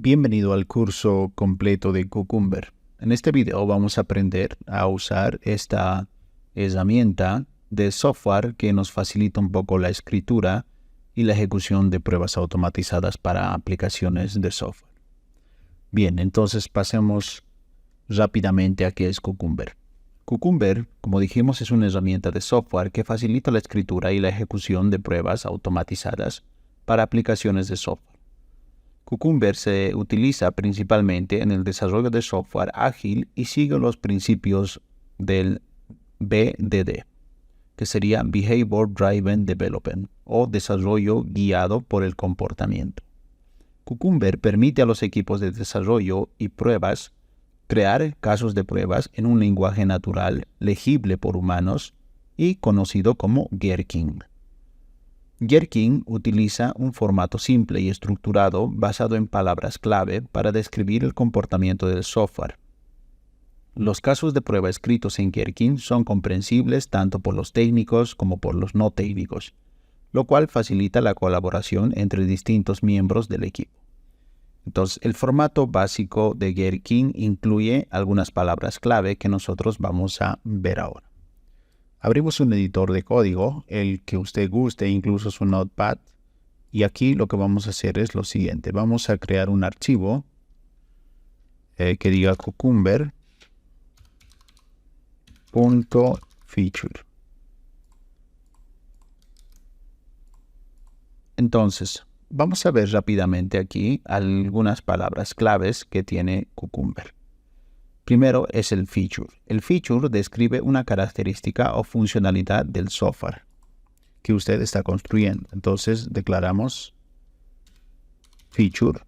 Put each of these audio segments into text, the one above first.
Bienvenido al curso completo de Cucumber. En este video vamos a aprender a usar esta herramienta de software que nos facilita un poco la escritura y la ejecución de pruebas automatizadas para aplicaciones de software. Bien, entonces pasemos rápidamente a qué es Cucumber. Cucumber, como dijimos, es una herramienta de software que facilita la escritura y la ejecución de pruebas automatizadas para aplicaciones de software. Cucumber se utiliza principalmente en el desarrollo de software ágil y sigue los principios del BDD, que sería Behavior Driven Development o desarrollo guiado por el comportamiento. Cucumber permite a los equipos de desarrollo y pruebas crear casos de pruebas en un lenguaje natural, legible por humanos y conocido como Gherkin. Gherkin utiliza un formato simple y estructurado basado en palabras clave para describir el comportamiento del software. Los casos de prueba escritos en Gherkin son comprensibles tanto por los técnicos como por los no técnicos, lo cual facilita la colaboración entre distintos miembros del equipo. Entonces, el formato básico de Gherkin incluye algunas palabras clave que nosotros vamos a ver ahora. Abrimos un editor de código, el que usted guste, incluso su Notepad. Y aquí lo que vamos a hacer es lo siguiente. Vamos a crear un archivo que diga cucumber.feature. Entonces, vamos a ver rápidamente aquí algunas palabras claves que tiene Cucumber. Primero es el feature. El feature describe una característica o funcionalidad del software que usted está construyendo. Entonces declaramos feature,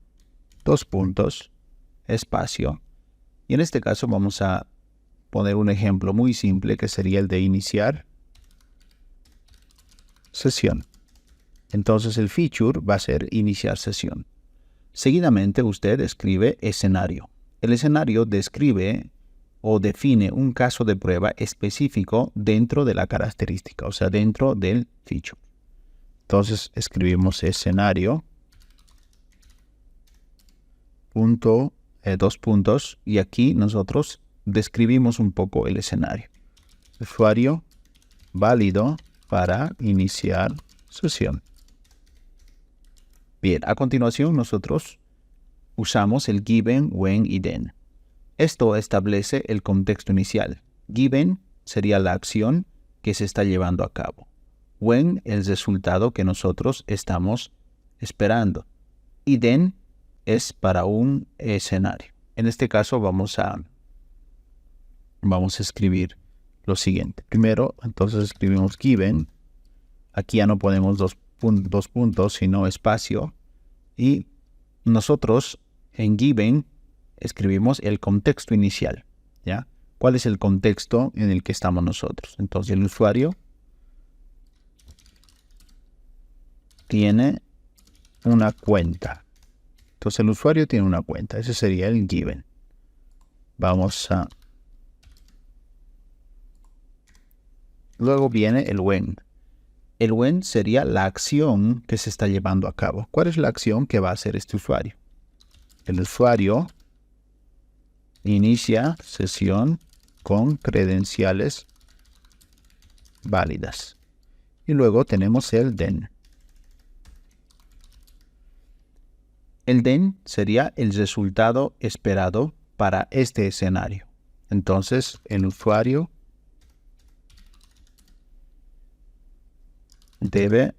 espacio. Y en este caso vamos a poner un ejemplo muy simple que sería el de iniciar sesión. Entonces el feature va a ser iniciar sesión. Seguidamente usted escribe escenario. El escenario describe o define un caso de prueba específico dentro de la característica, o sea, dentro del feature. Entonces escribimos escenario, dos puntos, y aquí nosotros describimos un poco el escenario. Usuario válido para iniciar sesión. Bien, a continuación nosotros usamos el given, when y then. Esto establece el contexto inicial. Given sería la acción que se está llevando a cabo. When, el resultado que nosotros estamos esperando. Y then es para un escenario. En este caso vamos a escribir lo siguiente. Primero, entonces escribimos given. Aquí ya no ponemos dos puntos, sino espacio. Y nosotros en given escribimos el contexto inicial, ¿ya? ¿Cuál es el contexto en el que estamos nosotros? Entonces el usuario tiene una cuenta. Entonces el usuario tiene una cuenta. Ese sería el given. Luego viene el when. El when sería la acción que se está llevando a cabo. ¿Cuál es la acción que va a hacer este usuario? El usuario inicia sesión con credenciales válidas. Y luego tenemos el then. El then sería el resultado esperado para este escenario. Entonces, el usuario debe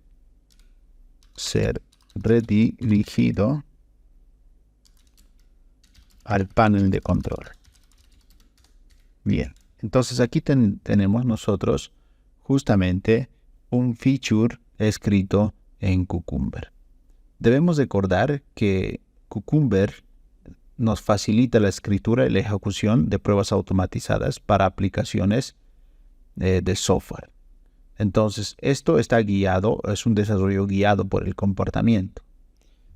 ser redirigido al panel de control. Bien, entonces aquí tenemos nosotros justamente un feature escrito en Cucumber. Debemos recordar que Cucumber nos facilita la escritura y la ejecución de pruebas automatizadas para aplicaciones de software. Entonces, esto está guiado, es un desarrollo guiado por el comportamiento.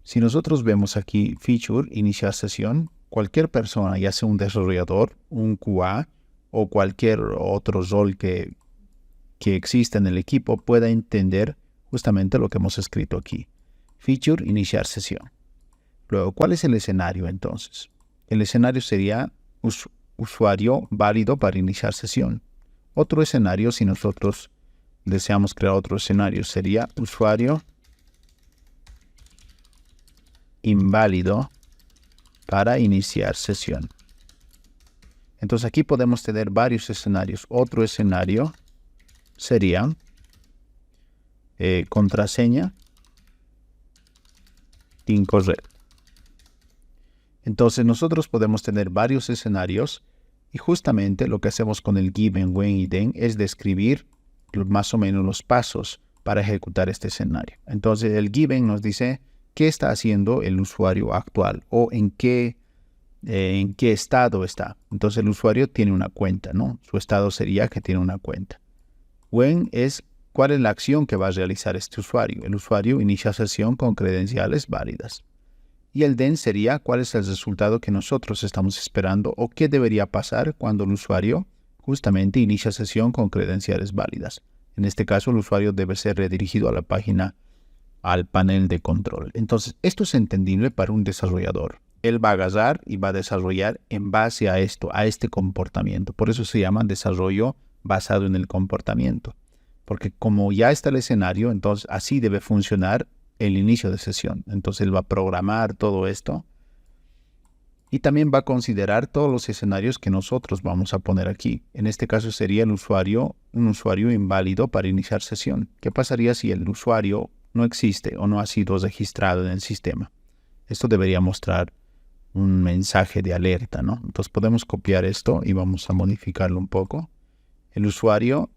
Si nosotros vemos aquí feature, iniciar sesión, cualquier persona, ya sea un desarrollador, un QA o cualquier otro rol que exista en el equipo, pueda entender justamente lo que hemos escrito aquí. Feature, iniciar sesión. Luego, ¿cuál es el escenario entonces? El escenario sería usuario válido para iniciar sesión. Otro escenario, si nosotros deseamos crear otro escenario, sería usuario inválido para iniciar sesión. Entonces aquí podemos tener varios escenarios. Otro escenario sería contraseña incorrecta. Entonces nosotros podemos tener varios escenarios y justamente lo que hacemos con el given, when y then es describir más o menos los pasos para ejecutar este escenario. Entonces el given nos dice qué está haciendo el usuario actual o en qué estado está. Entonces el usuario tiene una cuenta, ¿no? Su estado sería que tiene una cuenta. When es cuál es la acción que va a realizar este usuario. El usuario inicia sesión con credenciales válidas. Y el then sería cuál es el resultado que nosotros estamos esperando o qué debería pasar cuando el usuario justamente inicia sesión con credenciales válidas. En este caso, el usuario debe ser redirigido a la página, al panel de control. Entonces, esto es entendible para un desarrollador. Él va a agarrar y va a desarrollar en base a esto, a este comportamiento. Por eso se llama desarrollo basado en el comportamiento. Porque como ya está el escenario, entonces así debe funcionar el inicio de sesión. Entonces él va a programar todo esto y también va a considerar todos los escenarios que nosotros vamos a poner aquí. En este caso sería un usuario inválido para iniciar sesión. ¿Qué pasaría si el usuario no existe o no ha sido registrado en el sistema? Esto debería mostrar un mensaje de alerta, ¿no? Entonces podemos copiar esto y vamos a modificarlo un poco. El usuario,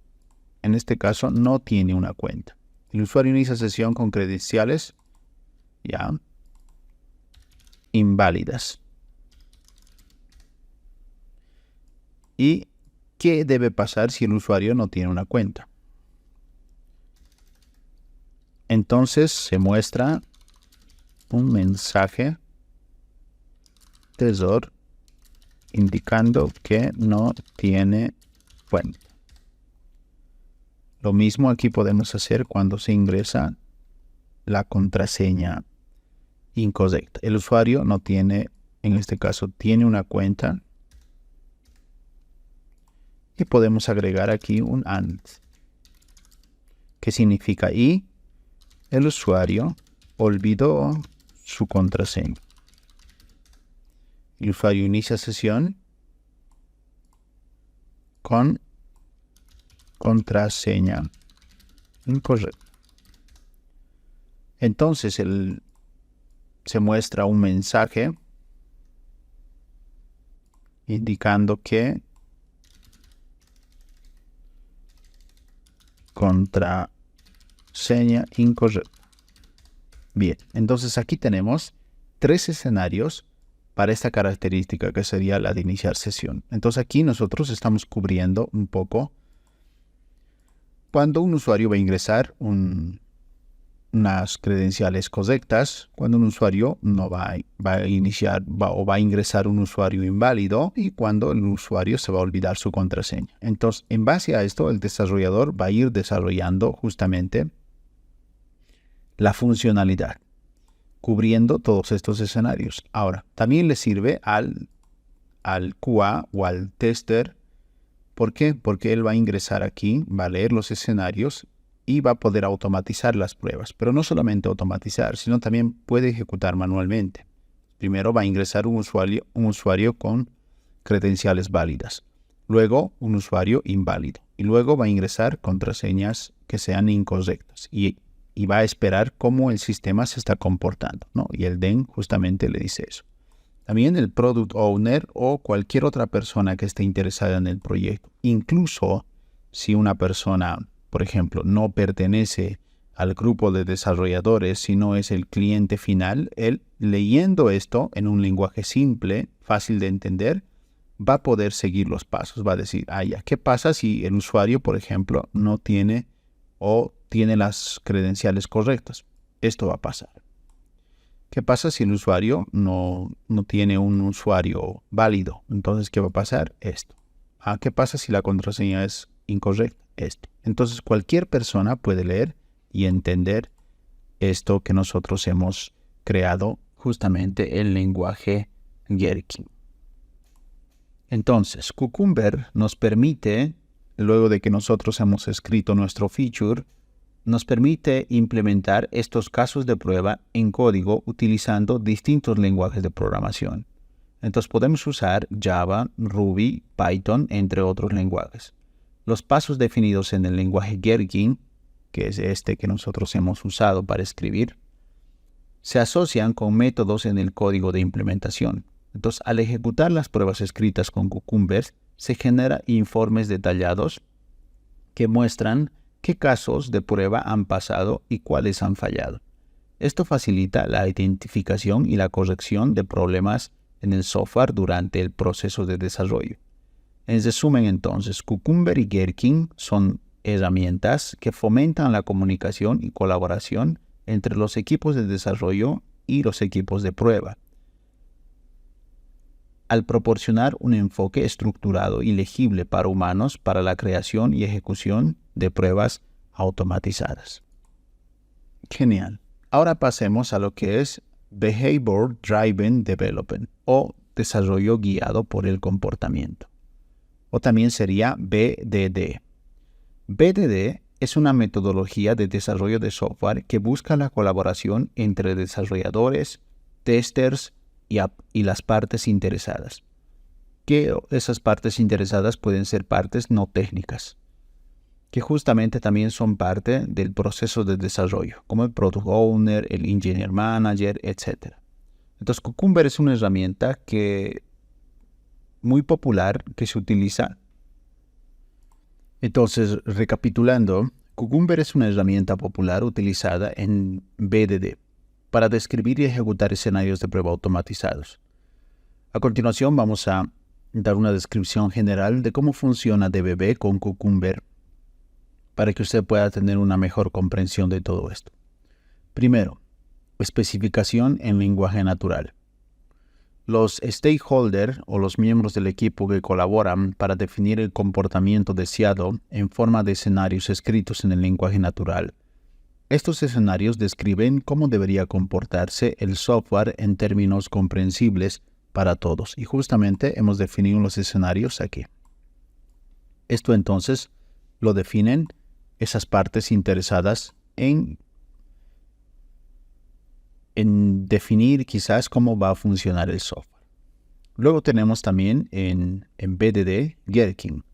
en este caso, no tiene una cuenta. El usuario inicia sesión con credenciales ya inválidas. ¿Y qué debe pasar si el usuario no tiene una cuenta? Entonces se muestra un mensaje de error indicando que no tiene cuenta. Lo mismo aquí podemos hacer cuando se ingresa la contraseña incorrecta. El usuario no tiene, en este caso, tiene una cuenta. Y podemos agregar aquí un AND, que significa y el usuario olvidó su contraseña. El usuario inicia sesión con contraseña incorrecta. Entonces se muestra un mensaje indicando que contraseña incorrecta. Bien, entonces aquí tenemos 3 escenarios para esta característica que sería la de iniciar sesión. Entonces aquí nosotros estamos cubriendo un poco cuando un usuario va a ingresar unas credenciales correctas, cuando un usuario no va a ingresar un usuario inválido y cuando el usuario se va a olvidar su contraseña. Entonces, en base a esto, el desarrollador va a ir desarrollando justamente la funcionalidad, cubriendo todos estos escenarios. Ahora, también le sirve al QA o al tester. ¿Por qué? Porque él va a ingresar aquí, va a leer los escenarios y va a poder automatizar las pruebas. Pero no solamente automatizar, sino también puede ejecutar manualmente. Primero va a ingresar un usuario con credenciales válidas. Luego un usuario inválido. Y luego va a ingresar contraseñas que sean incorrectas. Y va a esperar cómo el sistema se está comportando, ¿no? Y el then justamente le dice eso. También el Product Owner o cualquier otra persona que esté interesada en el proyecto. Incluso si una persona, por ejemplo, no pertenece al grupo de desarrolladores, sino es el cliente final, él leyendo esto en un lenguaje simple, fácil de entender, va a poder seguir los pasos. Va a decir, ya, ¿qué pasa si el usuario, por ejemplo, no tiene o tiene las credenciales correctas? Esto va a pasar. ¿Qué pasa si el usuario no tiene un usuario válido? Entonces, ¿qué va a pasar? Esto. ¿Qué pasa si la contraseña es incorrecta? Esto. Entonces, cualquier persona puede leer y entender esto que nosotros hemos creado justamente el lenguaje Gherkin. Entonces, Cucumber nos permite, luego de que nosotros hemos escrito nuestro feature, nos permite implementar estos casos de prueba en código utilizando distintos lenguajes de programación. Entonces podemos usar Java, Ruby, Python, entre otros lenguajes. Los pasos definidos en el lenguaje Gherkin, que es este que nosotros hemos usado para escribir, se asocian con métodos en el código de implementación. Entonces, al ejecutar las pruebas escritas con Cucumber, se generan informes detallados que muestran qué casos de prueba han pasado y cuáles han fallado. Esto facilita la identificación y la corrección de problemas en el software durante el proceso de desarrollo. En resumen, entonces, Cucumber y Gherkin son herramientas que fomentan la comunicación y colaboración entre los equipos de desarrollo y los equipos de prueba, al proporcionar un enfoque estructurado y legible para humanos para la creación y ejecución de pruebas automatizadas. Genial. Ahora pasemos a lo que es Behavior Driven Development o desarrollo guiado por el comportamiento, o también sería BDD. BDD es una metodología de desarrollo de software que busca la colaboración entre desarrolladores, testers y las partes interesadas. Que esas partes interesadas pueden ser partes no técnicas, que justamente también son parte del proceso de desarrollo, como el Product Owner, el Engineer Manager, etc. Entonces, Cucumber es una herramienta muy popular que se utiliza. Entonces, recapitulando, Cucumber es una herramienta popular utilizada en BDD para describir y ejecutar escenarios de prueba automatizados. A continuación vamos a dar una descripción general de cómo funciona DBB con Cucumber para que usted pueda tener una mejor comprensión de todo esto. Primero, especificación en lenguaje natural. Los stakeholders o los miembros del equipo que colaboran para definir el comportamiento deseado en forma de escenarios escritos en el lenguaje natural. Estos escenarios describen cómo debería comportarse el software en términos comprensibles para todos. Y justamente hemos definido los escenarios aquí. Esto entonces lo definen esas partes interesadas en definir quizás cómo va a funcionar el software. Luego tenemos también en BDD Gherkin.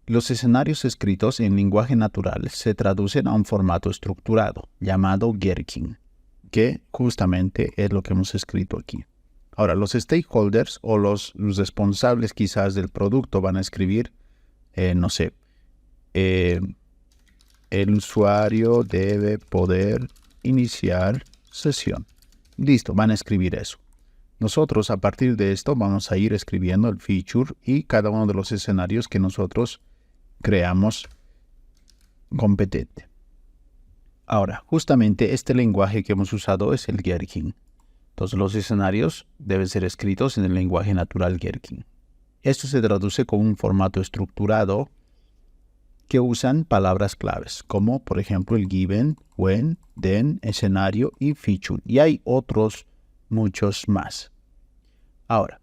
Los escenarios escritos en lenguaje natural se traducen a un formato estructurado llamado Gherkin, que justamente es lo que hemos escrito aquí. Ahora, los stakeholders o los responsables quizás del producto van a escribir, el usuario debe poder iniciar sesión. Listo, van a escribir eso. Nosotros a partir de esto vamos a ir escribiendo el feature y cada uno de los escenarios que nosotros creamos competente. Ahora, justamente este lenguaje que hemos usado es el Gherkin. Entonces los escenarios deben ser escritos en el lenguaje natural Gherkin. Esto se traduce con un formato estructurado que usan palabras claves, como por ejemplo el given, when, then, escenario y feature. Y hay otros muchos más. Ahora,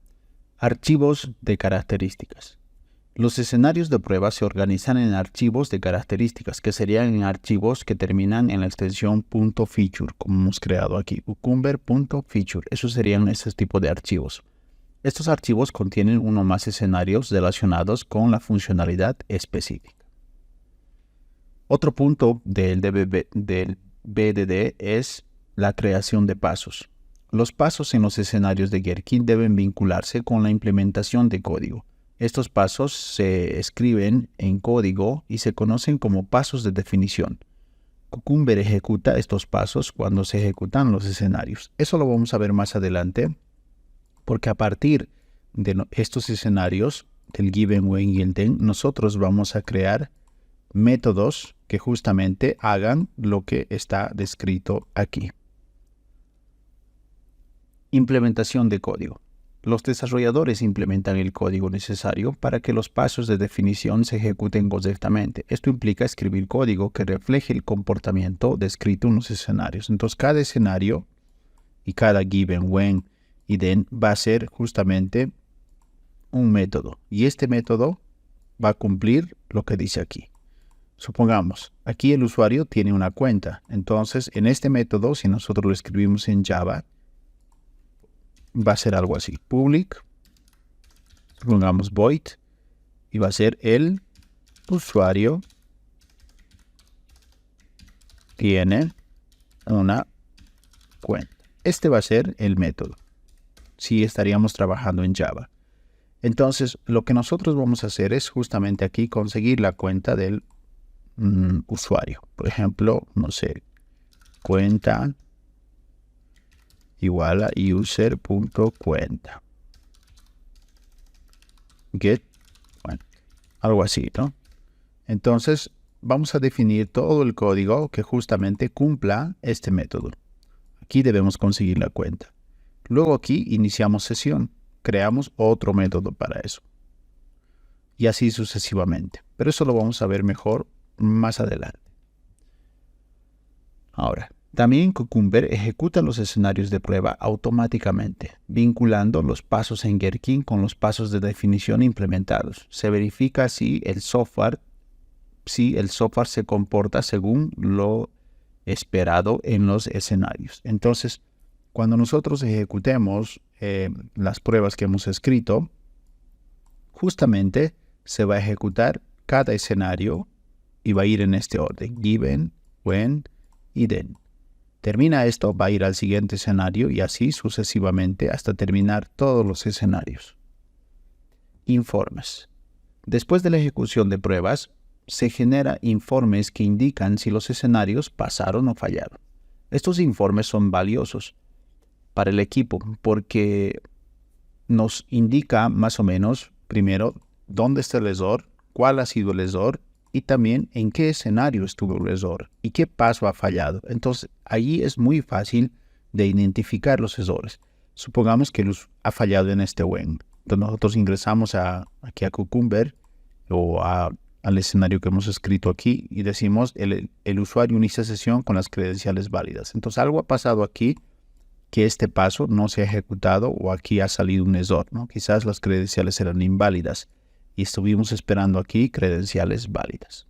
archivos de características. Los escenarios de prueba se organizan en archivos de características, que serían en archivos que terminan en la extensión .feature, como hemos creado aquí, cucumber.feature. Esos serían ese tipo de archivos. Estos archivos contienen uno o más escenarios relacionados con la funcionalidad específica. Otro punto del BDD es la creación de pasos. Los pasos en los escenarios de Gherkin deben vincularse con la implementación de código. Estos pasos se escriben en código y se conocen como pasos de definición. Cucumber ejecuta estos pasos cuando se ejecutan los escenarios. Eso lo vamos a ver más adelante, porque a partir de estos escenarios, del given, when y el then, nosotros vamos a crear métodos que justamente hagan lo que está descrito aquí. Implementación de código. Los desarrolladores implementan el código necesario para que los pasos de definición se ejecuten correctamente. Esto implica escribir código que refleje el comportamiento descrito en los escenarios. Entonces, cada escenario y cada given, when y then va a ser justamente un método. Y este método va a cumplir lo que dice aquí. Supongamos, aquí el usuario tiene una cuenta. Entonces, en este método, si nosotros lo escribimos en Java, va a ser algo así. Public, supongamos void, y va a ser el usuario tiene una cuenta. Este va a ser el método, si estaríamos trabajando en Java. Entonces, lo que nosotros vamos a hacer es justamente aquí conseguir la cuenta del usuario. Por ejemplo, no sé, cuenta igual a user.cuenta. Get, bueno, algo así, ¿no? Entonces, vamos a definir todo el código que justamente cumpla este método. Aquí debemos conseguir la cuenta. Luego aquí iniciamos sesión. Creamos otro método para eso. Y así sucesivamente. Pero eso lo vamos a ver mejor más adelante. Ahora, también Cucumber ejecuta los escenarios de prueba automáticamente, vinculando los pasos en Gherkin con los pasos de definición implementados. Se verifica si el software se comporta según lo esperado en los escenarios. Entonces, cuando nosotros ejecutemos las pruebas que hemos escrito, justamente se va a ejecutar cada escenario y va a ir en este orden: given, when y then. Termina esto, va a ir al siguiente escenario y así sucesivamente hasta terminar todos los escenarios. Informes. Después de la ejecución de pruebas, se generan informes que indican si los escenarios pasaron o fallaron. Estos informes son valiosos para el equipo porque nos indica más o menos, primero, dónde está el error, cuál ha sido el error y también en qué escenario estuvo el error y qué paso ha fallado. Entonces, allí es muy fácil de identificar los errores. Supongamos que ha fallado en este when. Entonces, nosotros ingresamos aquí a Cucumber o al escenario que hemos escrito aquí y decimos el usuario inicia sesión con las credenciales válidas. Entonces, algo ha pasado aquí que este paso no se ha ejecutado o aquí ha salido un error, ¿no? Quizás las credenciales eran inválidas y estuvimos esperando aquí credenciales válidas.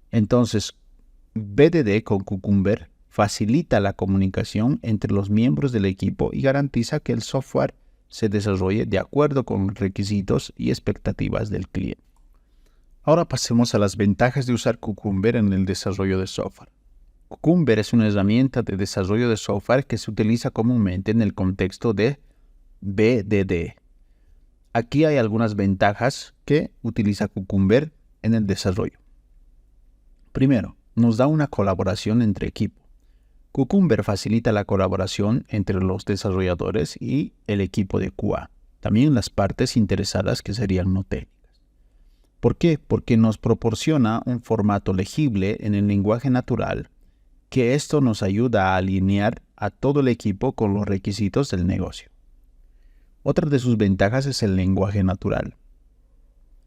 Entonces, BDD con Cucumber facilita la comunicación entre los miembros del equipo y garantiza que el software se desarrolle de acuerdo con los requisitos y expectativas del cliente. Ahora pasemos a las ventajas de usar Cucumber en el desarrollo de software. Cucumber es una herramienta de desarrollo de software que se utiliza comúnmente en el contexto de BDD. Aquí hay algunas ventajas que utiliza Cucumber en el desarrollo. Primero, nos da una colaboración entre equipo. Cucumber facilita la colaboración entre los desarrolladores y el equipo de QA, también las partes interesadas que serían no técnicas. ¿Por qué? Porque nos proporciona un formato legible en el lenguaje natural, que esto nos ayuda a alinear a todo el equipo con los requisitos del negocio. Otra de sus ventajas es el lenguaje natural.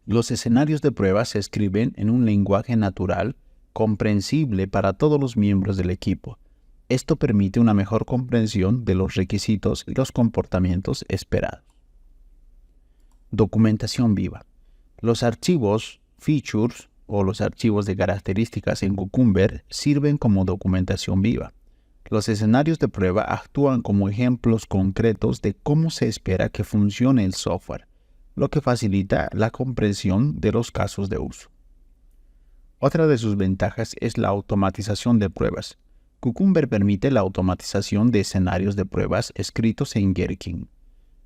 Los escenarios de prueba se escriben en un lenguaje natural comprensible para todos los miembros del equipo. Esto permite una mejor comprensión de los requisitos y los comportamientos esperados. Documentación viva. Los archivos, features o los archivos de características en Cucumber sirven como documentación viva. Los escenarios de prueba actúan como ejemplos concretos de cómo se espera que funcione el software, lo que facilita la comprensión de los casos de uso. Otra de sus ventajas es la automatización de pruebas. Cucumber permite la automatización de escenarios de pruebas escritos en Gherkin.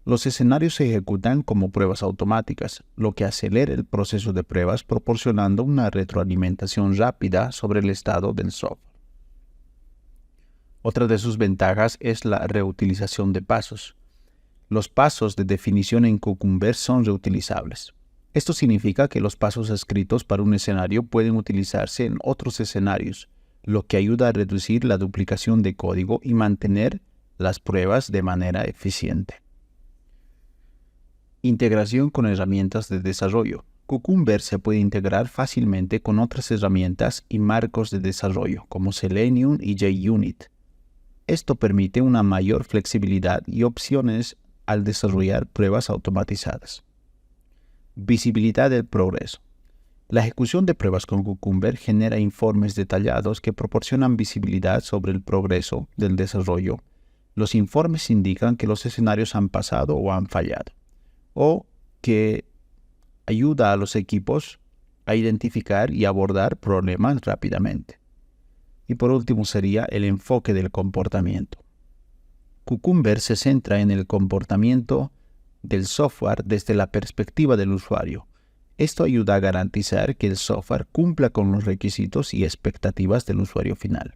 Los escenarios se ejecutan como pruebas automáticas, lo que acelera el proceso de pruebas proporcionando una retroalimentación rápida sobre el estado del software. Otra de sus ventajas es la reutilización de pasos. Los pasos de definición en Cucumber son reutilizables. Esto significa que los pasos escritos para un escenario pueden utilizarse en otros escenarios, lo que ayuda a reducir la duplicación de código y mantener las pruebas de manera eficiente. Integración con herramientas de desarrollo. Cucumber se puede integrar fácilmente con otras herramientas y marcos de desarrollo como Selenium y JUnit. Esto permite una mayor flexibilidad y opciones al desarrollar pruebas automatizadas. Visibilidad del progreso. La ejecución de pruebas con Cucumber genera informes detallados que proporcionan visibilidad sobre el progreso del desarrollo. Los informes indican que los escenarios han pasado o han fallado, o que ayuda a los equipos a identificar y abordar problemas rápidamente. Y por último sería el enfoque del comportamiento. Cucumber se centra en el comportamiento del software desde la perspectiva del usuario. Esto ayuda a garantizar que el software cumpla con los requisitos y expectativas del usuario final.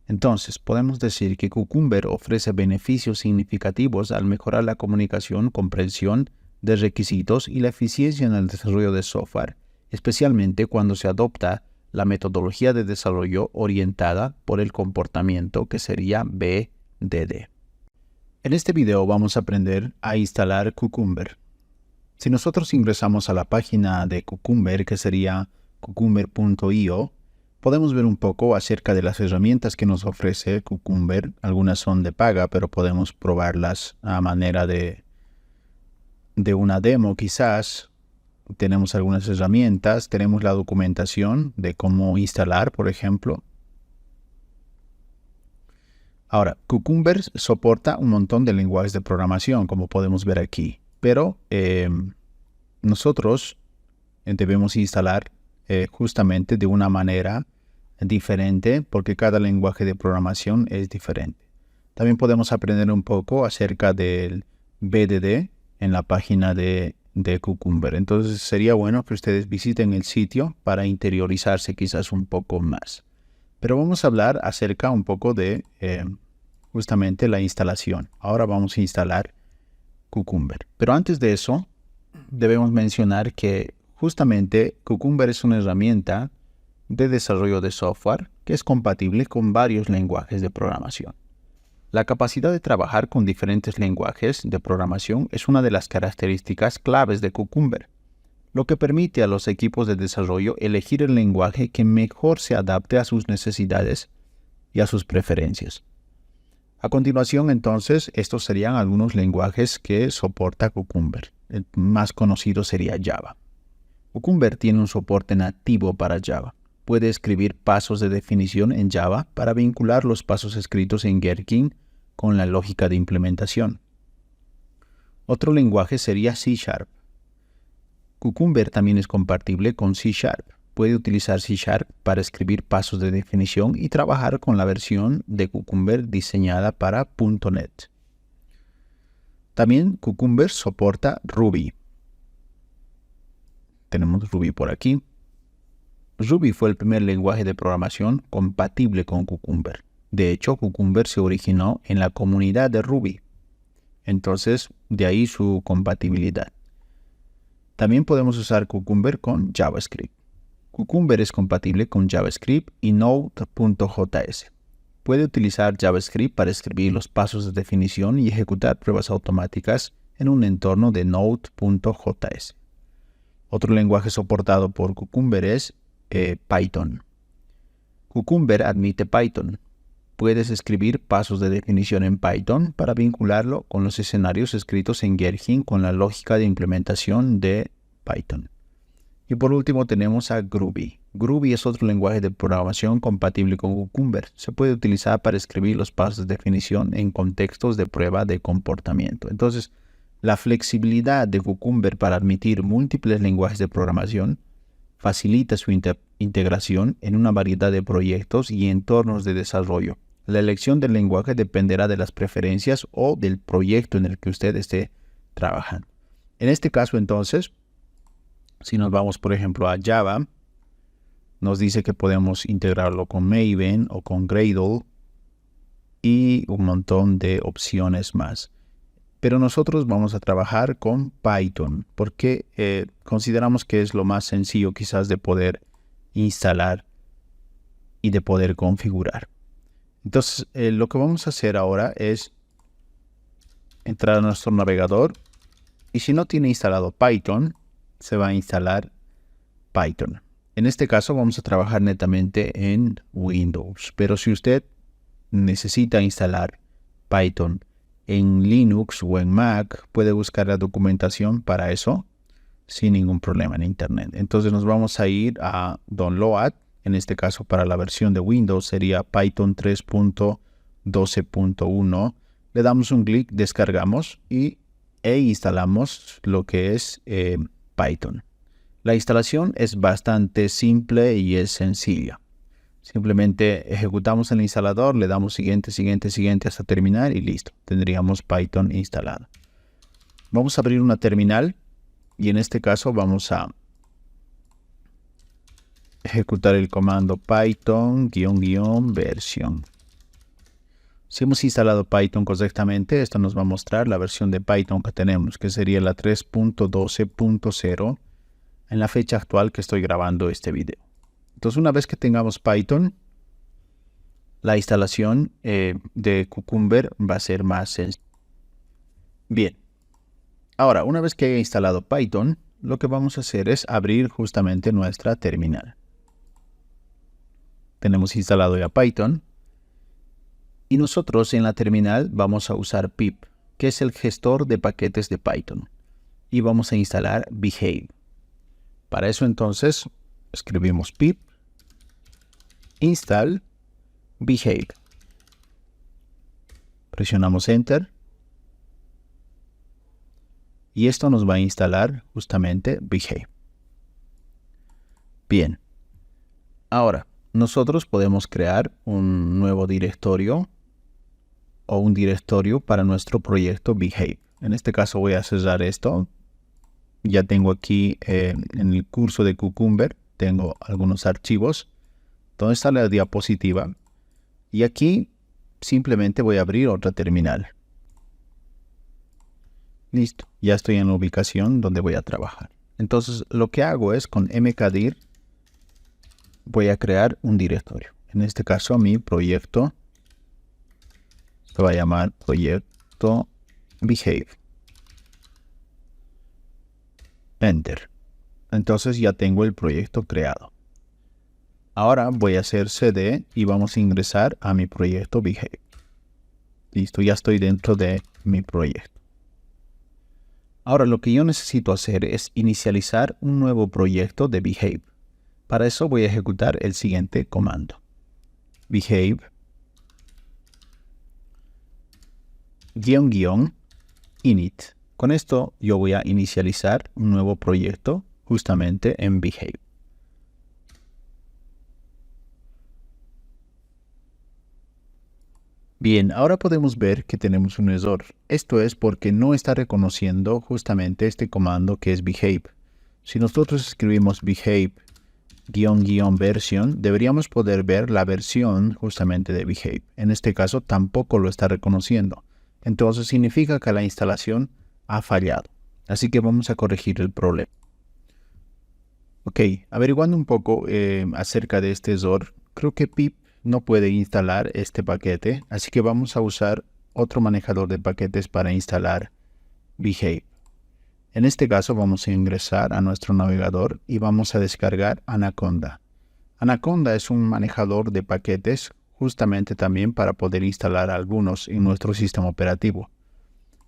Entonces, podemos decir que Cucumber ofrece beneficios significativos al mejorar la comunicación, comprensión de requisitos y la eficiencia en el desarrollo de software, especialmente cuando se adopta la metodología de desarrollo orientada por el comportamiento, que sería BDD. En este video vamos a aprender a instalar Cucumber. Si nosotros ingresamos a la página de Cucumber, que sería cucumber.io, podemos ver un poco acerca de las herramientas que nos ofrece Cucumber. Algunas son de paga, pero podemos probarlas a manera de una demo quizás. Tenemos algunas herramientas, tenemos la documentación de cómo instalar, por ejemplo. Ahora, Cucumber soporta un montón de lenguajes de programación, como podemos ver aquí, pero nosotros debemos instalar justamente de una manera diferente, porque cada lenguaje de programación es diferente. También podemos aprender un poco acerca del BDD en la página de Cucumber. Entonces sería bueno que ustedes visiten el sitio para interiorizarse quizás un poco más. Pero vamos a hablar acerca un poco de justamente la instalación. Ahora vamos a instalar Cucumber. Pero antes de eso, debemos mencionar que justamente Cucumber es una herramienta de desarrollo de software que es compatible con varios lenguajes de programación. La capacidad de trabajar con diferentes lenguajes de programación es una de las características claves de Cucumber, lo que permite a los equipos de desarrollo elegir el lenguaje que mejor se adapte a sus necesidades y a sus preferencias. A continuación, entonces, estos serían algunos lenguajes que soporta Cucumber. El más conocido sería Java. Cucumber tiene un soporte nativo para Java. Puede escribir pasos de definición en Java para vincular los pasos escritos en Gherkin con la lógica de implementación. Otro lenguaje sería C#. Cucumber también es compatible con C#. Puede utilizar C# para escribir pasos de definición y trabajar con la versión de Cucumber diseñada para .NET. También Cucumber soporta Ruby. Tenemos Ruby por aquí. Ruby fue el primer lenguaje de programación compatible con Cucumber. De hecho, Cucumber se originó en la comunidad de Ruby. Entonces, de ahí su compatibilidad. También podemos usar Cucumber con JavaScript. Cucumber es compatible con JavaScript y Node.js. Puede utilizar JavaScript para escribir los pasos de definición y ejecutar pruebas automáticas en un entorno de Node.js. Otro lenguaje soportado por Cucumber es Python. Cucumber admite Python. Puedes escribir pasos de definición en Python para vincularlo con los escenarios escritos en Gherkin con la lógica de implementación de Python. Y por último tenemos a Groovy. Groovy es otro lenguaje de programación compatible con Cucumber. Se puede utilizar para escribir los pasos de definición en contextos de prueba de comportamiento. Entonces, la flexibilidad de Cucumber para admitir múltiples lenguajes de programación facilita su integración en una variedad de proyectos y entornos de desarrollo. La elección del lenguaje dependerá de las preferencias o del proyecto en el que usted esté trabajando. En este caso, entonces, si nos vamos, por ejemplo, a Java, nos dice que podemos integrarlo con Maven o con Gradle y un montón de opciones más. Pero nosotros vamos a trabajar con Python porque consideramos que es lo más sencillo quizás de poder instalar y de poder configurar. Entonces, lo que vamos a hacer ahora es entrar a nuestro navegador y si no tiene instalado Python, se va a instalar Python. En este caso vamos a trabajar netamente en Windows, pero si usted necesita instalar Python en Linux o en Mac, puede buscar la documentación para eso sin ningún problema en internet. Entonces nos vamos a ir a Download. En este caso, para la versión de Windows sería Python 3.12.1. Le damos un clic, descargamos e instalamos lo que es Python. La instalación es bastante simple y es sencilla. Simplemente ejecutamos el instalador, le damos siguiente, siguiente, siguiente hasta terminar y listo. Tendríamos Python instalado. Vamos a abrir una terminal y en este caso vamos a ejecutar el comando Python --version. Si hemos instalado Python correctamente, esto nos va a mostrar la versión de Python que tenemos, que sería la 3.12.0 en la fecha actual que estoy grabando este video. Entonces, una vez que tengamos Python, la instalación de Cucumber va a ser más sencilla. Bien. Ahora, una vez que haya instalado Python, lo que vamos a hacer es abrir justamente nuestra terminal. Tenemos instalado ya Python. Y nosotros en la terminal vamos a usar pip, que es el gestor de paquetes de Python. Y vamos a instalar Behave. Para eso entonces escribimos pip install Behave. Presionamos Enter. Y esto nos va a instalar justamente Behave. Bien. Ahora, nosotros podemos crear un nuevo directorio o un directorio para nuestro proyecto Behave. En este caso voy a cerrar esto. Ya tengo aquí en el curso de Cucumber, tengo algunos archivos. ¿Dónde está la diapositiva? Y aquí simplemente voy a abrir otra terminal. Listo, ya estoy en la ubicación donde voy a trabajar. Entonces lo que hago es con mkdir voy a crear un directorio. En este caso mi proyecto se va a llamar proyecto Behave. Enter. Entonces ya tengo el proyecto creado. Ahora voy a hacer cd y vamos a ingresar a mi proyecto Behave. Listo, ya estoy dentro de mi proyecto. Ahora lo que yo necesito hacer es inicializar un nuevo proyecto de Behave. Para eso voy a ejecutar el siguiente comando. Behave --init. Con esto yo voy a inicializar un nuevo proyecto justamente en Behave. Bien, ahora podemos ver que tenemos un error. Esto es porque no está reconociendo justamente este comando que es Behave. Si nosotros escribimos Behave --version, deberíamos poder ver la versión justamente de Behave. En este caso tampoco lo está reconociendo. Entonces significa que la instalación ha fallado. Así que vamos a corregir el problema. Ok, averiguando un poco acerca de este error, creo que pip no puede instalar este paquete, así que vamos a usar otro manejador de paquetes para instalar Behave. En este caso vamos a ingresar a nuestro navegador y vamos a descargar Anaconda. Anaconda es un manejador de paquetes justamente también para poder instalar algunos en nuestro sistema operativo.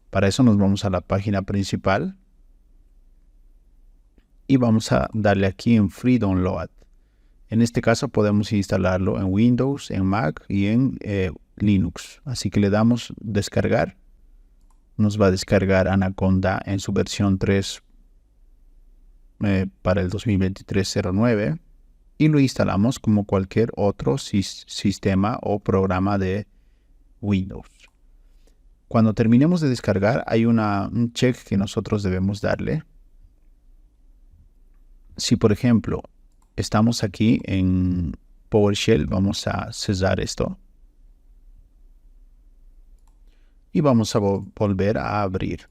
Para eso nos vamos a la página principal y vamos a darle aquí en Free Download. En este caso podemos instalarlo en Windows, en Mac y en Linux. Así que le damos descargar. Nos va a descargar Anaconda en su versión 3 para el 2023-09 y lo instalamos como cualquier otro sistema o programa de Windows. Cuando terminemos de descargar hay un check que nosotros debemos darle. Si por ejemplo estamos aquí en PowerShell, vamos a cerrar esto. Y vamos a volver a abrir.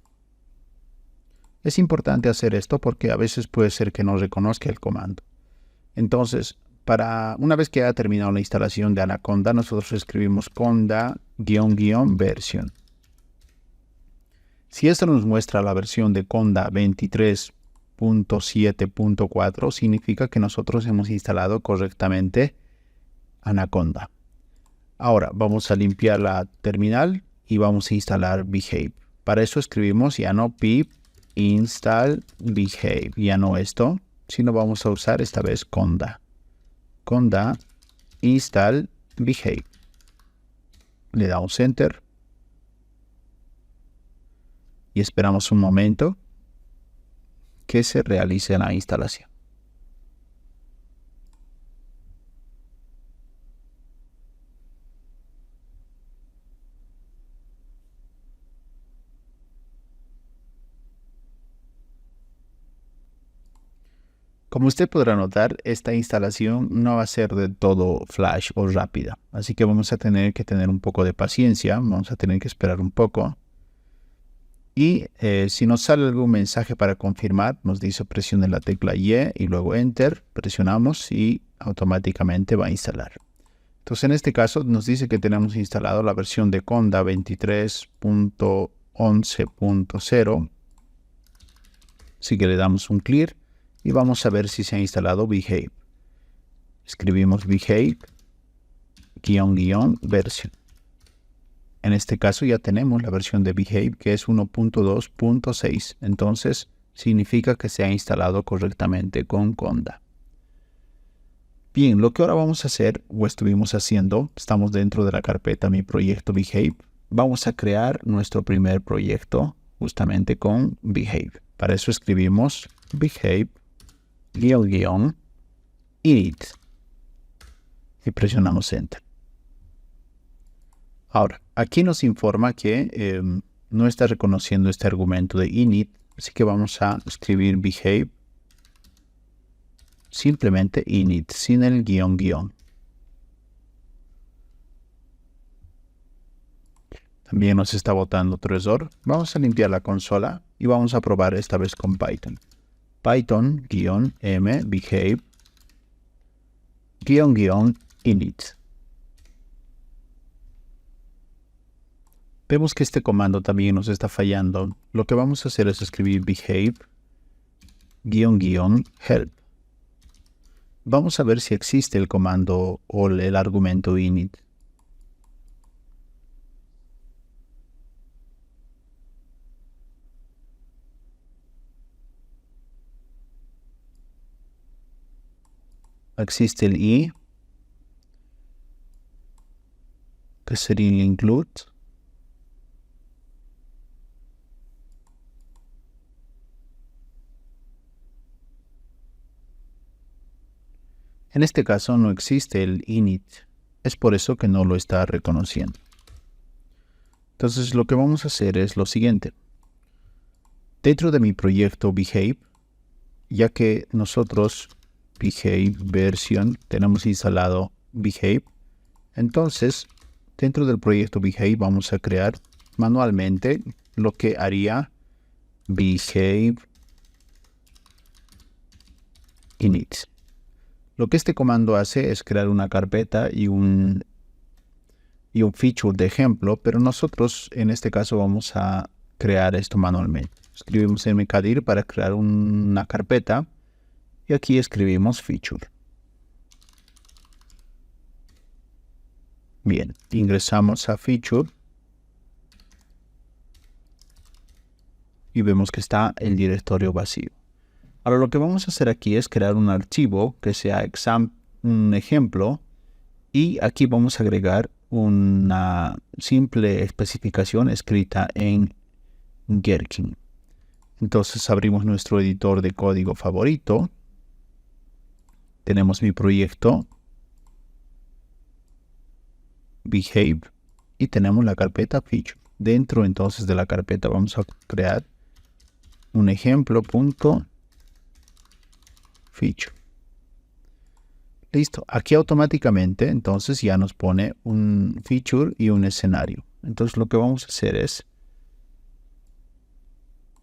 Es importante hacer esto porque a veces puede ser que no reconozca el comando. Entonces, una vez que haya terminado la instalación de Anaconda, nosotros escribimos conda --version. Si esto nos muestra la versión de Conda 23.7.4, significa que nosotros hemos instalado correctamente Anaconda. Ahora vamos a limpiar la terminal y vamos a instalar Behave. Para eso escribimos ya no pip install Behave, ya no esto, sino vamos a usar esta vez conda. Conda install Behave. Le damos enter y esperamos un momento que se realice la instalación. Como usted podrá notar, esta instalación no va a ser de todo flash o rápida, así que vamos a tener que tener un poco de paciencia, vamos a tener que esperar un poco. Y si nos sale algún mensaje para confirmar, nos dice presione la tecla Y y luego Enter, presionamos y automáticamente va a instalar. Entonces en este caso nos dice que tenemos instalado la versión de Conda 23.11.0, así que le damos un clear y vamos a ver si se ha instalado Behave. Escribimos Behave, --version. En este caso ya tenemos la versión de Behave que es 1.2.6. Entonces significa que se ha instalado correctamente con Conda. Bien, lo que ahora vamos a hacer, o estuvimos haciendo, estamos dentro de la carpeta Mi Proyecto Behave. Vamos a crear nuestro primer proyecto justamente con Behave. Para eso escribimos Behave --init y presionamos Enter. Ahora, aquí nos informa que no está reconociendo este argumento de init, así que vamos a escribir Behave, simplemente init, sin el guión. También nos está botando otro error. Vamos a limpiar la consola y vamos a probar esta vez con Python. Python-m behave --init. Vemos que este comando también nos está fallando. Lo que vamos a hacer es escribir behave --help. Vamos a ver si existe el comando o el argumento init. Existe el i, que sería el include. En este caso no existe el init, es por eso que no lo está reconociendo. Entonces lo que vamos a hacer es lo siguiente. Dentro de mi proyecto Behave, ya que nosotros Behave version tenemos instalado Behave, entonces dentro del proyecto Behave vamos a crear manualmente lo que haría Behave init. Lo que este comando hace es crear una carpeta y un feature de ejemplo, pero nosotros en este caso vamos a crear esto manualmente. Escribimos mkdir para crear una carpeta y aquí escribimos feature. Bien, ingresamos a feature y vemos que está el directorio vacío. Ahora lo que vamos a hacer aquí es crear un archivo que sea un ejemplo y aquí vamos a agregar una simple especificación escrita en Gherkin. Entonces abrimos nuestro editor de código favorito. Tenemos mi proyecto Behave y tenemos la carpeta feature. Dentro entonces de la carpeta vamos a crear un ejemplo.feature. Listo. Aquí automáticamente entonces ya nos pone un feature y un escenario. Entonces lo que vamos a hacer es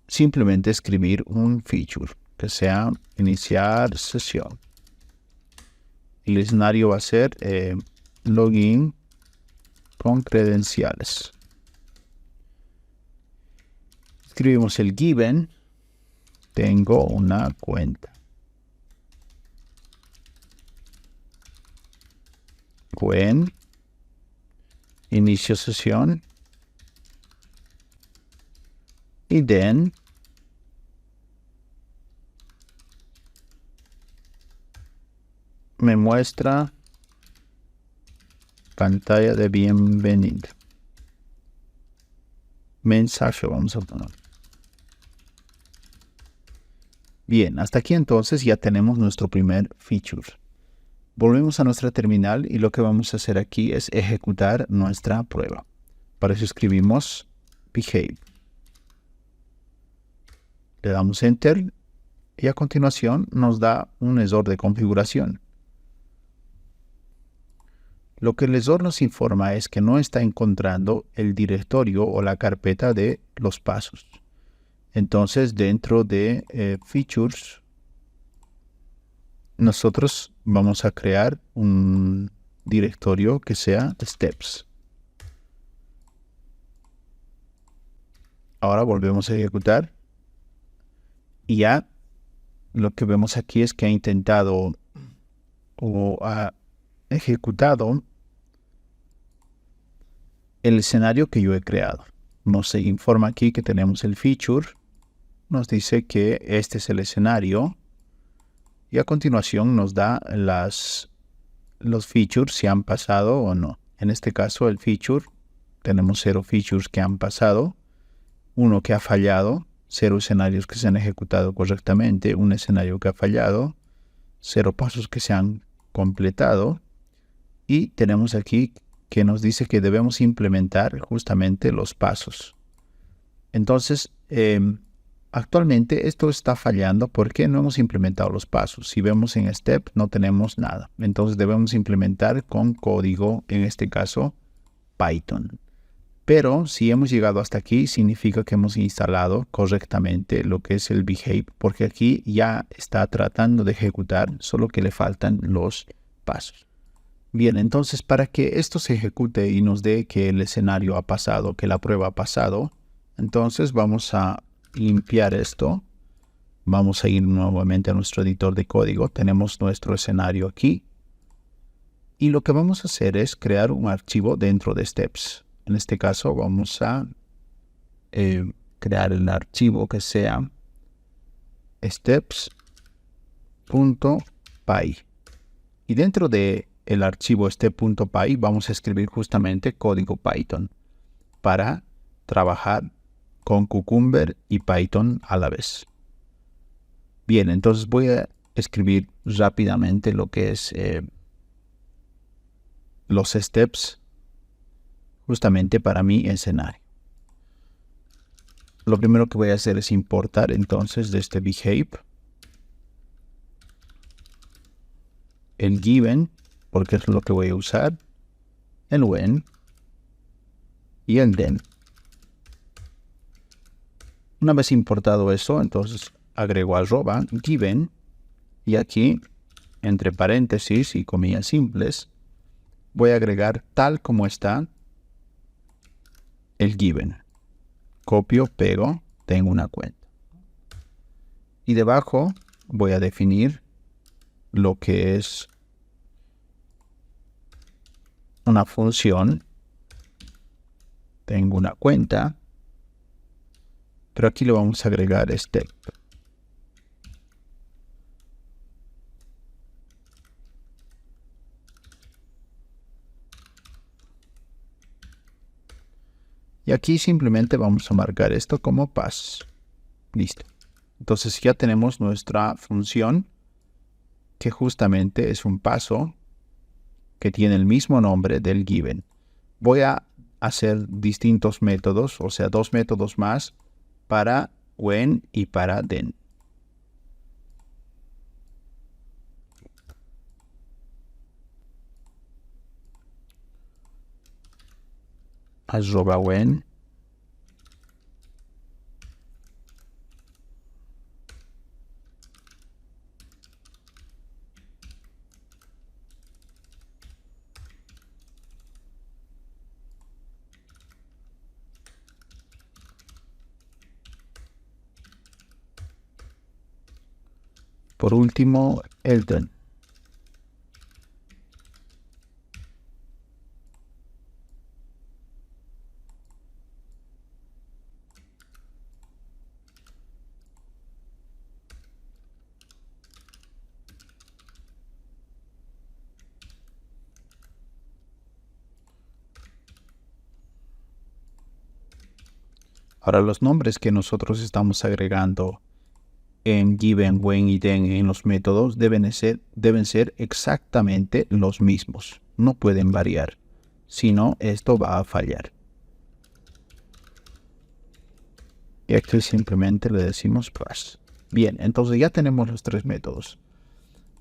simplemente escribir un feature que sea iniciar sesión. El escenario va a ser login con credenciales. Escribimos el given. Tengo una cuenta. When inicio sesión y then me muestra pantalla de bienvenida. Mensaje vamos a poner. Bien, hasta aquí entonces ya tenemos nuestro primer feature. Volvemos a nuestra terminal y lo que vamos a hacer aquí es ejecutar nuestra prueba. Para eso escribimos behave. Le damos enter y a continuación nos da un error de configuración. Lo que el error nos informa es que no está encontrando el directorio o la carpeta de los pasos. Entonces, dentro de Features, nosotros vamos a crear un directorio que sea Steps. Ahora volvemos a ejecutar. Y ya lo que vemos aquí es que ha intentado o ha ejecutado el escenario que yo he creado. Nos informa aquí que tenemos el feature. Nos dice que este es el escenario. Y a continuación nos da los features si han pasado o no. En este caso el feature, tenemos 0 features que han pasado, 1 que ha fallado, 0 escenarios que se han ejecutado correctamente, un escenario que ha fallado, 0 pasos que se han completado. Y tenemos aquí que nos dice que debemos implementar justamente los pasos. Entonces, actualmente esto está fallando porque no hemos implementado los pasos. Si vemos en Step no tenemos nada. Entonces debemos implementar con código, en este caso Python. Pero si hemos llegado hasta aquí, significa que hemos instalado correctamente lo que es el behave, porque aquí ya está tratando de ejecutar, solo que le faltan los pasos. Bien, entonces para que esto se ejecute y nos dé que el escenario ha pasado, que la prueba ha pasado, entonces vamos a limpiar esto. Vamos a ir nuevamente a nuestro editor de código. Tenemos nuestro escenario aquí. Y lo que vamos a hacer es crear un archivo dentro de Steps. En este caso vamos a crear el archivo que sea steps.py. Y dentro de el archivo step.py vamos a escribir justamente código Python para trabajar con Cucumber y Python a la vez. Bien, entonces voy a escribir rápidamente lo que es los steps justamente para mi escenario. Lo primero que voy a hacer es importar entonces de este behave el given, porque es lo que voy a usar, el when y el then. Una vez importado eso, entonces agrego arroba given y aquí, entre paréntesis y comillas simples, voy a agregar tal como está el given. Copio, pego, tengo una cuenta. Y debajo voy a definir lo que es una función. Tengo una cuenta, pero aquí le vamos a agregar step. Y aquí simplemente vamos a marcar esto como pass. Listo. Entonces ya tenemos nuestra función que justamente es un paso que tiene el mismo nombre del given. Voy a hacer distintos métodos, o sea, 2 métodos más para when y para then. Arroba when por último el then. Ahora, los nombres que nosotros estamos agregando en given, when y then en los métodos deben ser exactamente los mismos. No pueden variar. Si no, esto va a fallar. Y aquí simplemente le decimos pass. Bien, entonces ya tenemos los tres métodos.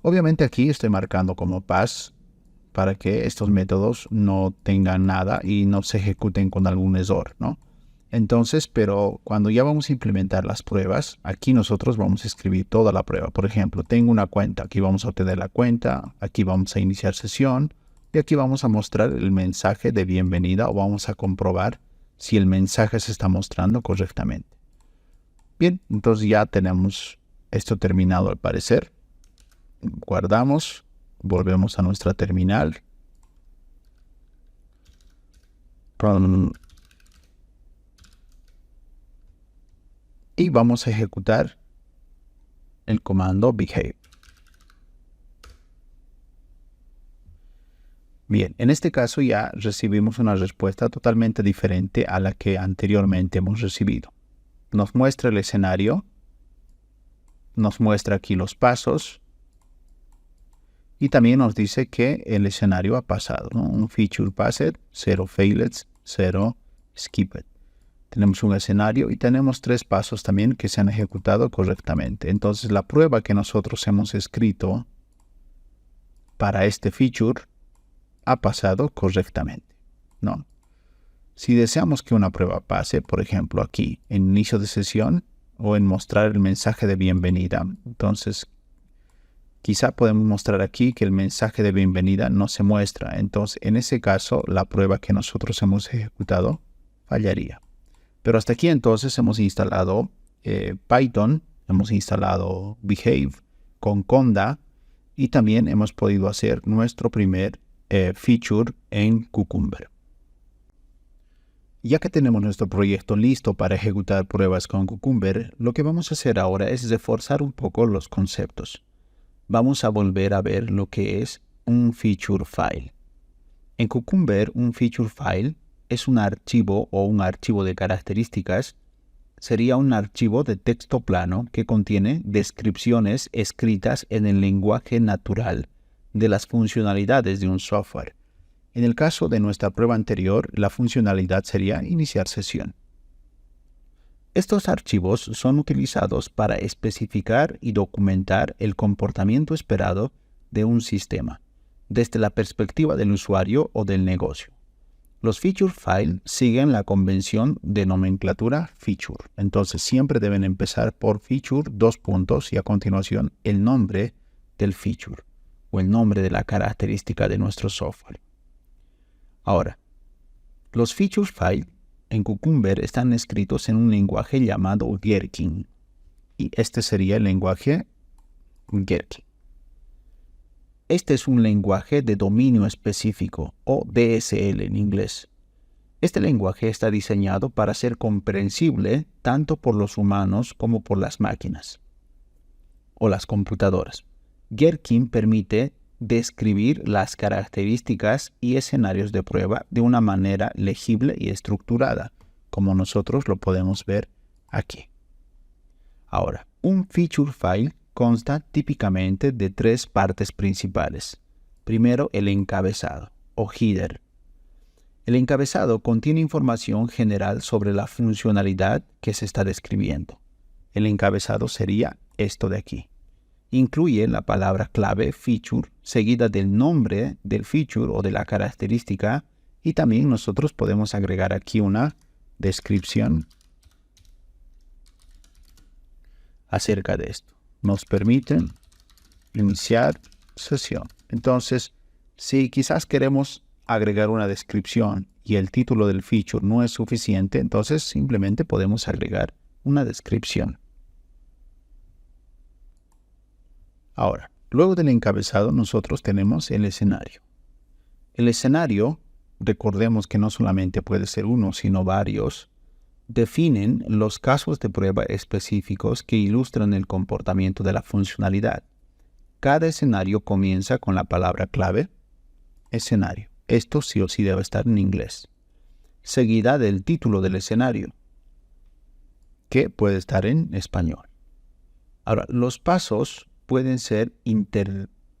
Obviamente aquí estoy marcando como pass para que estos métodos no tengan nada y no se ejecuten con algún error, ¿no? Entonces, pero cuando ya vamos a implementar las pruebas, aquí nosotros vamos a escribir toda la prueba. Por ejemplo, tengo una cuenta, aquí vamos a obtener la cuenta, aquí vamos a iniciar sesión y aquí vamos a mostrar el mensaje de bienvenida o vamos a comprobar si el mensaje se está mostrando correctamente. Bien, entonces ya tenemos esto terminado al parecer. Guardamos, volvemos a nuestra terminal. Y vamos a ejecutar el comando behave. Bien, en este caso ya recibimos una respuesta totalmente diferente a la que anteriormente hemos recibido. Nos muestra el escenario, nos muestra aquí los pasos y también nos dice que el escenario ha pasado, ¿no? Un feature passed, 0 failed, 0 skipped. Tenemos un escenario y tenemos 3 pasos también que se han ejecutado correctamente. Entonces la prueba que nosotros hemos escrito para este feature ha pasado correctamente, ¿no? Si deseamos que una prueba pase, por ejemplo aquí en inicio de sesión o en mostrar el mensaje de bienvenida, entonces quizá podemos mostrar aquí que el mensaje de bienvenida no se muestra. Entonces en ese caso la prueba que nosotros hemos ejecutado fallaría. Pero hasta aquí entonces hemos instalado Python, hemos instalado Behave con Conda y también hemos podido hacer nuestro primer feature en Cucumber. Ya que tenemos nuestro proyecto listo para ejecutar pruebas con Cucumber, lo que vamos a hacer ahora es reforzar un poco los conceptos. Vamos a volver a ver lo que es un feature file. En Cucumber, un feature file es un archivo o un archivo de características. Sería un archivo de texto plano que contiene descripciones escritas en el lenguaje natural de las funcionalidades de un software. En el caso de nuestra prueba anterior, la funcionalidad sería iniciar sesión. Estos archivos son utilizados para especificar y documentar el comportamiento esperado de un sistema, desde la perspectiva del usuario o del negocio. Los feature files siguen la convención de nomenclatura feature. Entonces siempre deben empezar por feature, 2 puntos, y a continuación el nombre del feature o el nombre de la característica de nuestro software. Ahora, los feature files en Cucumber están escritos en un lenguaje llamado Gherkin. Y este sería el lenguaje Gherkin. Este es un lenguaje de dominio específico, o DSL en inglés. Este lenguaje está diseñado para ser comprensible tanto por los humanos como por las máquinas o las computadoras. Gherkin permite describir las características y escenarios de prueba de una manera legible y estructurada, como nosotros lo podemos ver aquí. Ahora, un feature file consta típicamente de 3 partes principales. Primero, el encabezado, o header. El encabezado contiene información general sobre la funcionalidad que se está describiendo. El encabezado sería esto de aquí. Incluye la palabra clave feature seguida del nombre del feature o de la característica y también nosotros podemos agregar aquí una descripción acerca de esto. Nos permite iniciar sesión. Entonces, si quizás queremos agregar una descripción y el título del feature no es suficiente, entonces simplemente podemos agregar una descripción. Ahora, luego del encabezado nosotros tenemos el escenario. El escenario, recordemos que no solamente puede ser uno, sino varios, definen los casos de prueba específicos que ilustran el comportamiento de la funcionalidad. Cada escenario comienza con la palabra clave, escenario. Esto sí o sí debe estar en inglés. Seguida del título del escenario. que puede estar en español. Ahora, los pasos pueden ser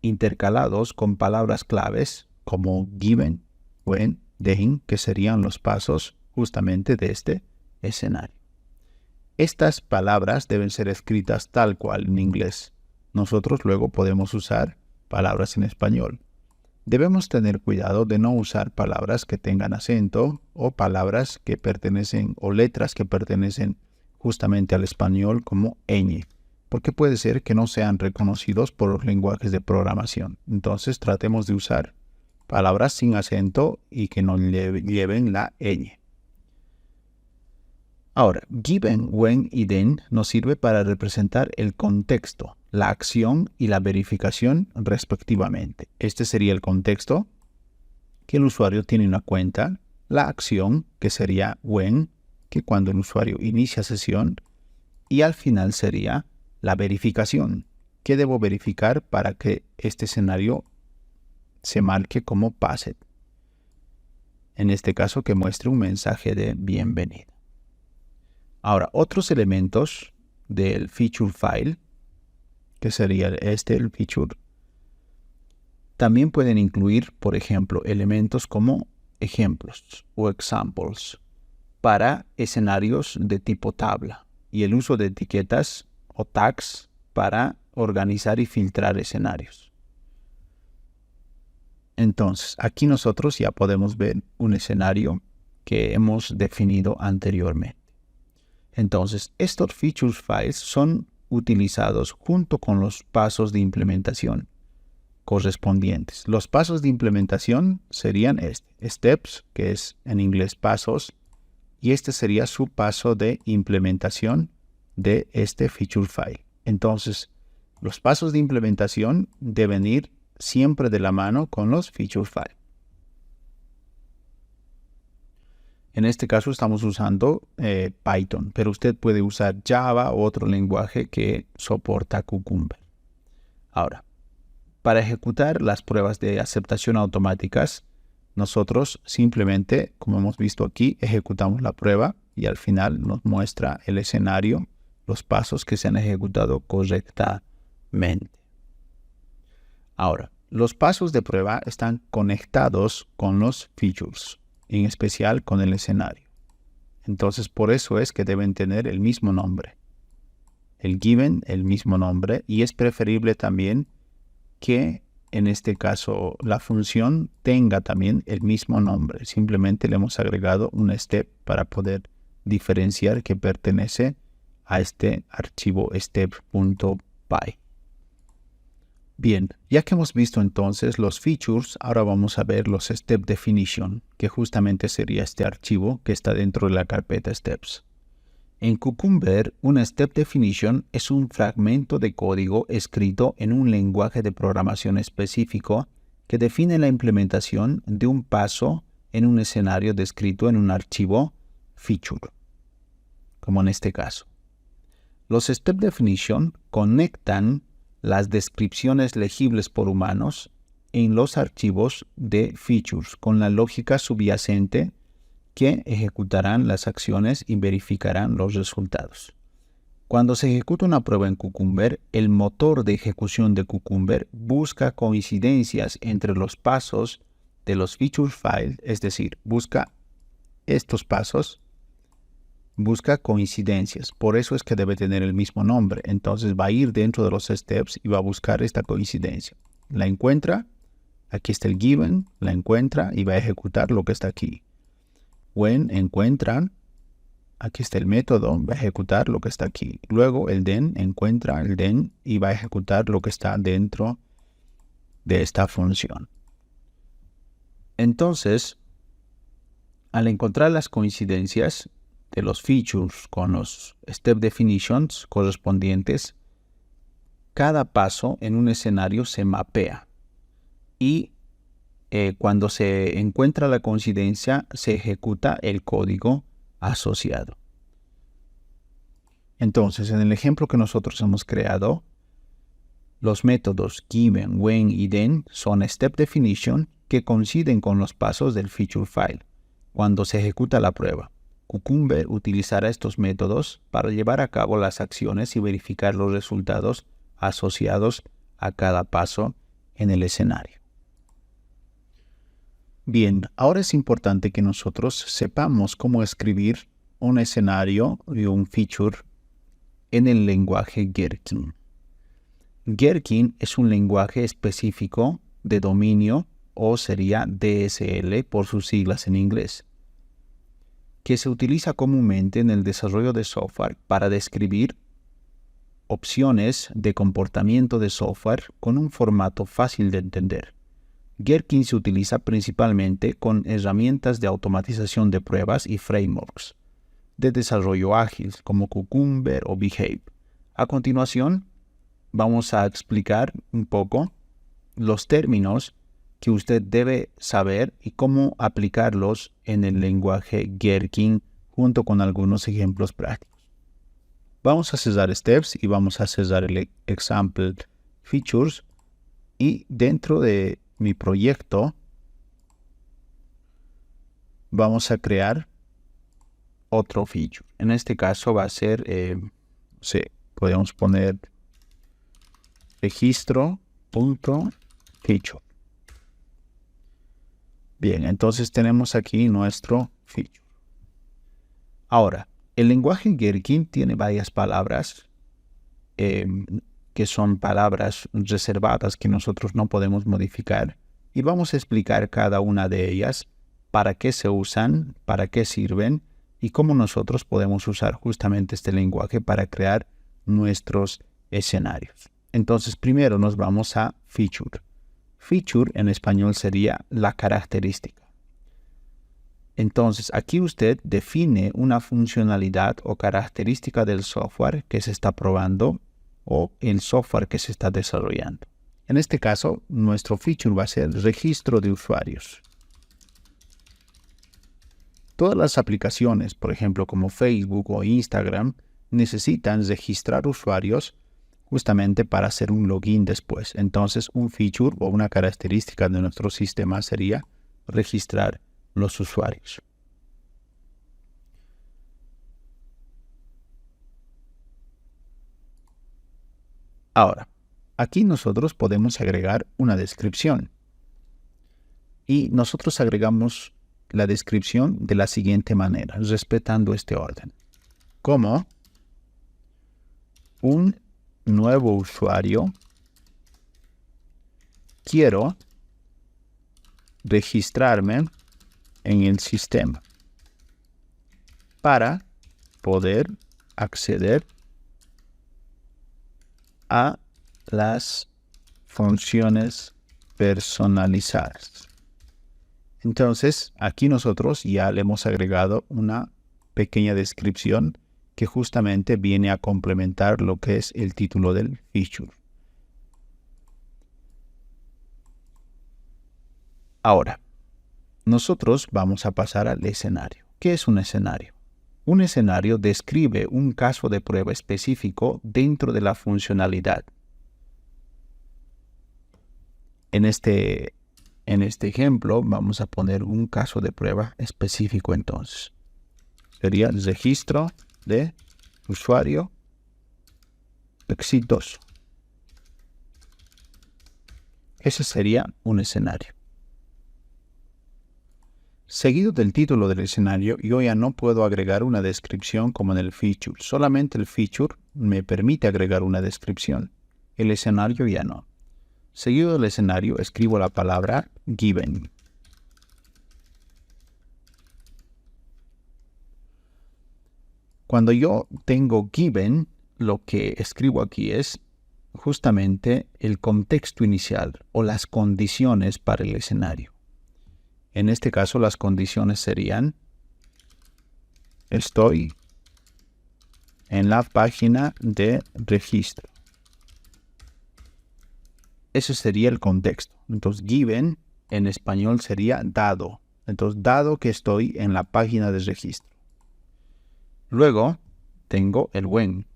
intercalados con palabras claves como given, when, then, que serían los pasos justamente de este escenario. Estas palabras deben ser escritas tal cual en inglés. Nosotros luego podemos usar palabras en español. Debemos tener cuidado de no usar palabras que tengan acento o palabras que pertenecen o letras que pertenecen justamente al español como ñ, porque puede ser que no sean reconocidos por los lenguajes de programación. Entonces tratemos de usar palabras sin acento y que no lleven la ñ. Ahora, given, when y then nos sirve para representar el contexto, la acción y la verificación respectivamente. Este sería el contexto, que el usuario tiene una cuenta, la acción, que sería when, que cuando el usuario inicia sesión, y al final sería la verificación, que debo verificar para que este escenario se marque como passed. En este caso, que muestre un mensaje de bienvenida. Ahora, otros elementos del feature file, que sería el feature, también pueden incluir, por ejemplo, elementos como ejemplos o examples para escenarios de tipo tabla y el uso de etiquetas o tags para organizar y filtrar escenarios. Entonces, aquí nosotros ya podemos ver un escenario que hemos definido anteriormente. Entonces, estos features files son utilizados junto con los pasos de implementación correspondientes. Los pasos de implementación serían steps, que es en inglés pasos, y este sería su paso de implementación de este feature file. Entonces, los pasos de implementación deben ir siempre de la mano con los feature file. En este caso estamos usando Python, pero usted puede usar Java o otro lenguaje que soporta Cucumber. Ahora, para ejecutar las pruebas de aceptación automáticas, nosotros simplemente, como hemos visto aquí, ejecutamos la prueba y al final nos muestra el escenario, los pasos que se han ejecutado correctamente. Ahora, los pasos de prueba están conectados con los features, en especial con el escenario. Entonces, por eso es que deben tener el mismo nombre. El given, el mismo nombre, y es preferible también que, en este caso, la función tenga también el mismo nombre. Simplemente le hemos agregado un step para poder diferenciar que pertenece a este archivo step.py. Bien, ya que hemos visto entonces los features, ahora vamos a ver los step definition, que justamente sería este archivo que está dentro de la carpeta steps. En Cucumber, una step definition es un fragmento de código escrito en un lenguaje de programación específico que define la implementación de un paso en un escenario descrito en un archivo feature, como en este caso. Los step definition conectan las descripciones legibles por humanos en los archivos de features con la lógica subyacente que ejecutarán las acciones y verificarán los resultados. Cuando se ejecuta una prueba en Cucumber, el motor de ejecución de Cucumber busca coincidencias entre los pasos de los feature files, es decir, busca estos pasos, busca coincidencias. Por eso es que debe tener el mismo nombre. Entonces va a ir dentro de los steps y va a buscar esta coincidencia. La encuentra, aquí está el given, la encuentra y va a ejecutar lo que está aquí. When encuentran, aquí está el método, va a ejecutar lo que está aquí. Luego el then encuentra el then y va a ejecutar lo que está dentro de esta función. Entonces, al encontrar las coincidencias de los features con los step definitions correspondientes, cada paso en un escenario se mapea y cuando se encuentra la coincidencia se ejecuta el código asociado. Entonces, en el ejemplo que nosotros hemos creado, los métodos given, when y then son step definition que coinciden con los pasos del feature file cuando se ejecuta la prueba. Cucumber utilizará estos métodos para llevar a cabo las acciones y verificar los resultados asociados a cada paso en el escenario. Bien, ahora es importante que nosotros sepamos cómo escribir un escenario y un feature en el lenguaje Gherkin. Gherkin es un lenguaje específico de dominio, o sería DSL por sus siglas en inglés, que se utiliza comúnmente en el desarrollo de software para describir opciones de comportamiento de software con un formato fácil de entender. Gherkin se utiliza principalmente con herramientas de automatización de pruebas y frameworks de desarrollo ágil como Cucumber o Behave. A continuación, vamos a explicar un poco los términos que usted debe saber y cómo aplicarlos en el lenguaje Gherkin junto con algunos ejemplos prácticos. Vamos a cesar steps y vamos a cesar el example features, y dentro de mi proyecto vamos a crear otro feature. En este caso va a ser, podemos poner registro.feature. Bien, entonces tenemos aquí nuestro feature. Ahora, el lenguaje Gherkin tiene varias palabras que son palabras reservadas que nosotros no podemos modificar, y vamos a explicar cada una de ellas, para qué se usan, para qué sirven y cómo nosotros podemos usar justamente este lenguaje para crear nuestros escenarios. Entonces, primero nos vamos a feature. Feature en español sería la característica. Entonces, aquí usted define una funcionalidad o característica del software que se está probando o el software que se está desarrollando. En este caso, nuestro feature va a ser registro de usuarios. Todas las aplicaciones, por ejemplo, como Facebook o Instagram, necesitan registrar usuarios justamente para hacer un login después. Entonces, un feature o una característica de nuestro sistema sería registrar los usuarios. Ahora, aquí nosotros podemos agregar una descripción. Y nosotros agregamos la descripción de la siguiente manera, respetando este orden. Como un nuevo usuario, quiero registrarme en el sistema para poder acceder a las funciones personalizadas. Entonces, aquí nosotros ya le hemos agregado una pequeña descripción que justamente viene a complementar lo que es el título del feature. Ahora, nosotros vamos a pasar al escenario. ¿Qué es un escenario? Un escenario describe un caso de prueba específico dentro de la funcionalidad. En este ejemplo vamos a poner un caso de prueba específico entonces. Sería el registro de usuario exitoso. Ese sería un escenario. Seguido del título del escenario, yo ya no puedo agregar una descripción como en el feature. Solamente el feature me permite agregar una descripción. El escenario ya no. Seguido del escenario, escribo la palabra given. Cuando yo tengo given, lo que escribo aquí es justamente el contexto inicial o las condiciones para el escenario. En este caso, las condiciones serían: estoy en la página de registro. Ese sería el contexto. Entonces, given en español sería dado. Entonces, dado que estoy en la página de registro. Luego, tengo el when.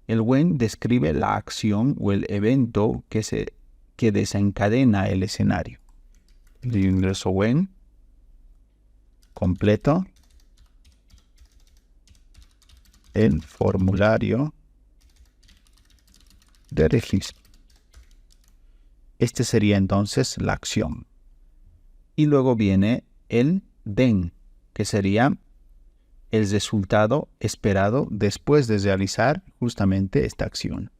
El when describe la acción o el evento que desencadena el escenario. El ingreso when completo el formulario de registro. Este sería entonces la acción. Y luego viene el then, que sería el resultado esperado después de realizar justamente esta acción.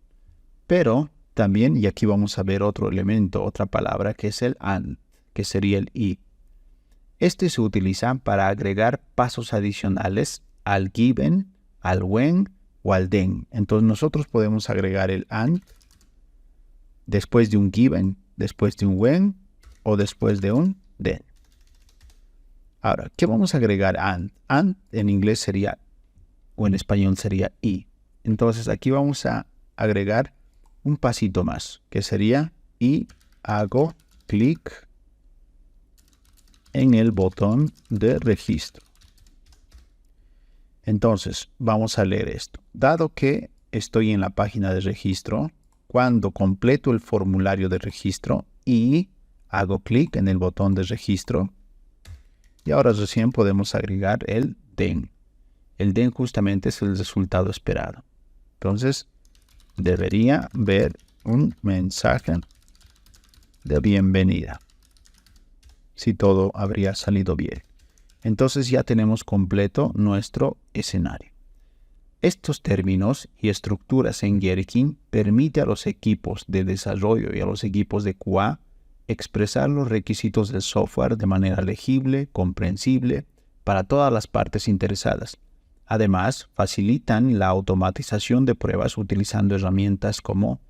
Pero también, y aquí vamos a ver otro elemento, otra palabra, que es el and, que sería el y. Este se utiliza para agregar pasos adicionales al given, al when o al then. Entonces nosotros podemos agregar el and después de un given, después de un when o después de un then. Ahora, ¿qué vamos a agregar and? And en inglés sería, o en español sería y. Entonces aquí vamos a agregar un pasito más, que sería y hago clic en el botón de registro. Entonces, vamos a leer esto. Dado que estoy en la página de registro, cuando completo el formulario de registro y hago clic en el botón de registro, y ahora recién podemos agregar el then. El then justamente es el resultado esperado. Entonces, debería ver un mensaje de bienvenida, si todo habría salido bien. Entonces ya tenemos completo nuestro escenario. Estos términos y estructuras en Gherkin permiten a los equipos de desarrollo y a los equipos de QA expresar los requisitos del software de manera legible, comprensible, para todas las partes interesadas. Además, facilitan la automatización de pruebas utilizando herramientas como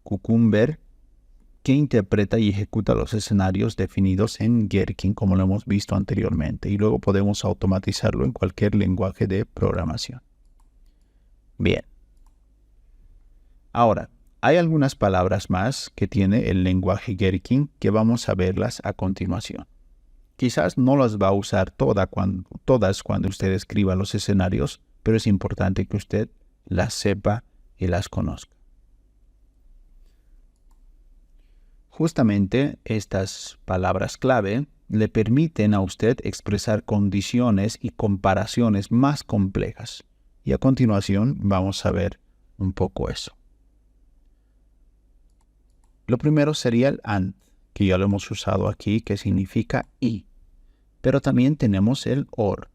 Cucumber, que interpreta y ejecuta los escenarios definidos en Gherkin, como lo hemos visto anteriormente, y luego podemos automatizarlo en cualquier lenguaje de programación. Bien. Ahora, hay algunas palabras más que tiene el lenguaje Gherkin que vamos a verlas a continuación. Quizás no las va a usar todas cuando usted escriba los escenarios, pero es importante que usted las sepa y las conozca. Justamente estas palabras clave le permiten a usted expresar condiciones y comparaciones más complejas. Y a continuación vamos a ver un poco eso. Lo primero sería el and, que ya lo hemos usado aquí, que significa y. Pero también tenemos el or.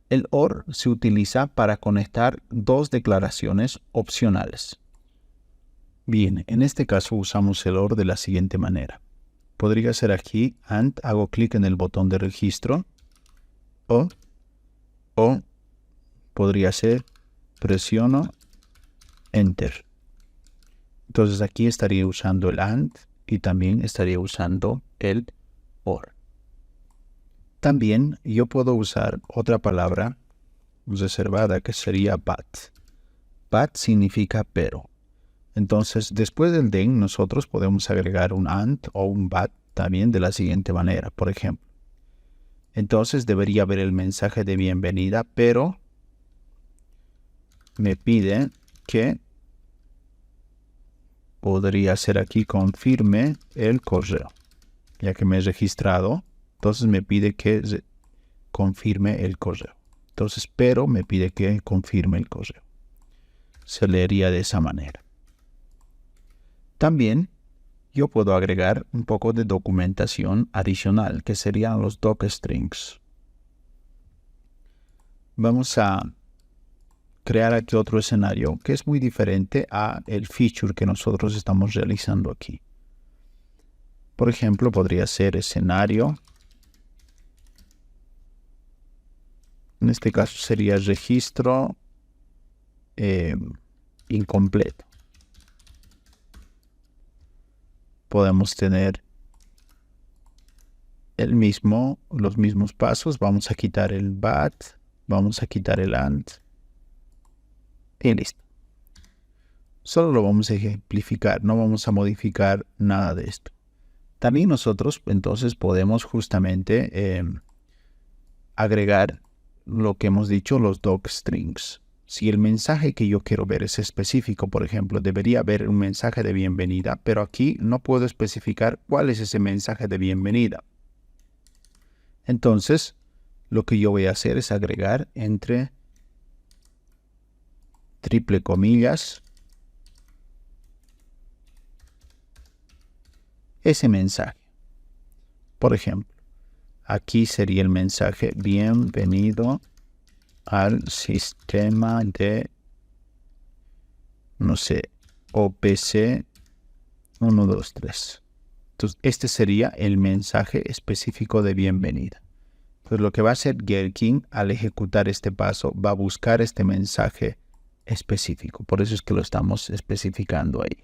El or se utiliza para conectar dos declaraciones opcionales. Bien, en este caso usamos el or de la siguiente manera. Podría ser aquí, and, hago clic en el botón de registro, o podría ser, presiono Enter. Entonces aquí estaría usando el and y también estaría usando el or. También yo puedo usar otra palabra reservada que sería but. But significa pero. Entonces, después del then, nosotros podemos agregar un and o un but también de la siguiente manera, por ejemplo. Entonces, debería haber el mensaje de bienvenida, pero me pide que podría ser aquí confirme el correo. Ya que me he registrado, entonces me pide que confirme el correo. Entonces, pero me pide que confirme el correo. Se leería de esa manera. También yo puedo agregar un poco de documentación adicional, que serían los docstrings. Vamos a crear aquí otro escenario que es muy diferente a el feature que nosotros estamos realizando aquí. Por ejemplo, podría ser escenario. En este caso sería registro incompleto. Podemos tener los mismos pasos. Vamos a quitar el but, vamos a quitar el and y listo. Solo lo vamos a ejemplificar, no vamos a modificar nada de esto. También nosotros entonces podemos justamente agregar lo que hemos dicho, los docstrings. Si el mensaje que yo quiero ver es específico, por ejemplo, debería haber un mensaje de bienvenida, pero aquí no puedo especificar cuál es ese mensaje de bienvenida. Entonces, lo que yo voy a hacer es agregar entre triple comillas, ese mensaje. Por ejemplo, aquí sería el mensaje: bienvenido al sistema de, no sé, OPC 123. Entonces, este sería el mensaje específico de bienvenida. Pues lo que va a hacer Gherkin al ejecutar este paso, va a buscar este mensaje específico. Por eso es que lo estamos especificando ahí.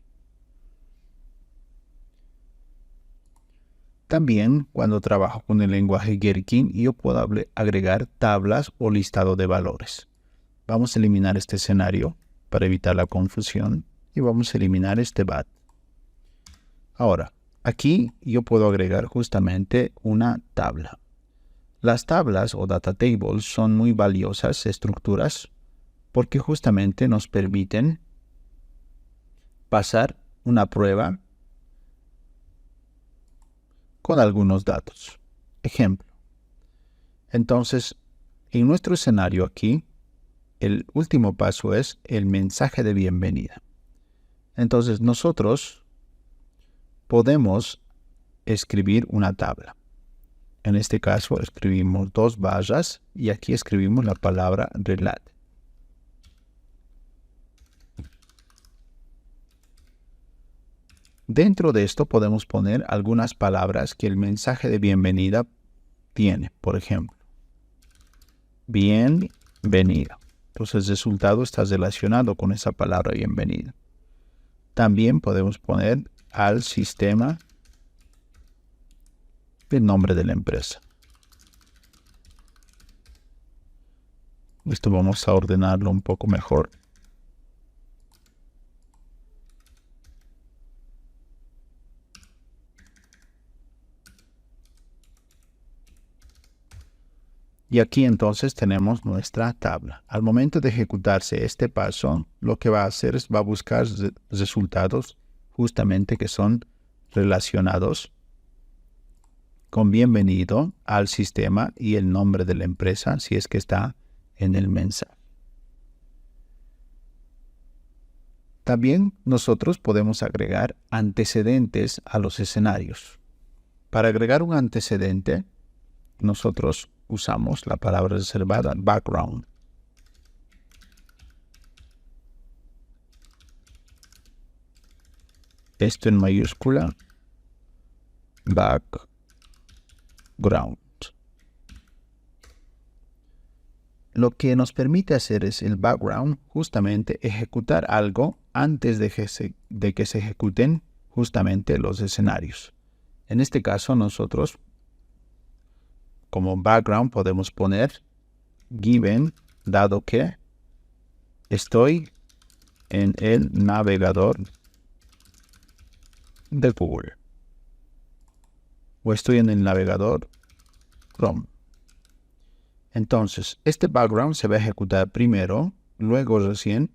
También, cuando trabajo con el lenguaje Gherkin, yo puedo agregar tablas o listado de valores. Vamos a eliminar este escenario para evitar la confusión y vamos a eliminar este BAT. Ahora, aquí yo puedo agregar justamente una tabla. Las tablas o data tables son muy valiosas estructuras porque justamente nos permiten pasar una prueba con algunos datos. Ejemplo. Entonces, en nuestro escenario aquí, el último paso es el mensaje de bienvenida. Entonces, nosotros podemos escribir una tabla. En este caso, escribimos 2 barras y aquí escribimos la palabra relate. Dentro de esto podemos poner algunas palabras que el mensaje de bienvenida tiene. Por ejemplo, bienvenida. Entonces el resultado está relacionado con esa palabra bienvenida. También podemos poner al sistema el nombre de la empresa. Esto vamos a ordenarlo un poco mejor. Y aquí entonces tenemos nuestra tabla. Al momento de ejecutarse este paso, lo que va a hacer es va a buscar resultados justamente que son relacionados con bienvenido al sistema y el nombre de la empresa si es que está en el mensaje. También nosotros podemos agregar antecedentes a los escenarios. Para agregar un antecedente, nosotros usamos la palabra reservada background. Esto en mayúscula, background. Lo que nos permite hacer es el background, justamente ejecutar algo antes de que se ejecuten justamente los escenarios. En este caso nosotros como background podemos poner given, dado que estoy en el navegador de Google o estoy en el navegador Chrome. Entonces, este background se va a ejecutar primero, luego recién,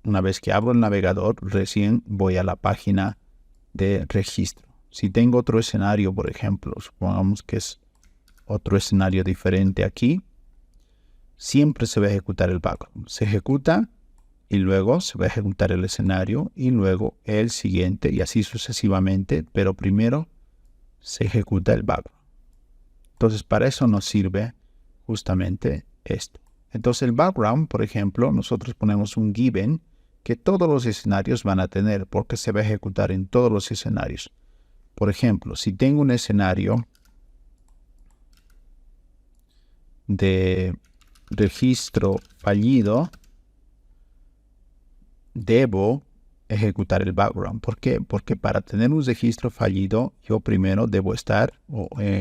una vez que abro el navegador, recién voy a la página de registro. Si tengo otro escenario, por ejemplo, supongamos que es otro escenario diferente aquí, siempre se va a ejecutar el background. Se ejecuta y luego se va a ejecutar el escenario y luego el siguiente y así sucesivamente, pero primero se ejecuta el background. Entonces, para eso nos sirve justamente esto. Entonces, el background, por ejemplo, nosotros ponemos un given que todos los escenarios van a tener porque se va a ejecutar en todos los escenarios. Por ejemplo, si tengo un escenario de registro fallido, debo ejecutar el background. ¿Por qué? Porque para tener un registro fallido, yo primero debo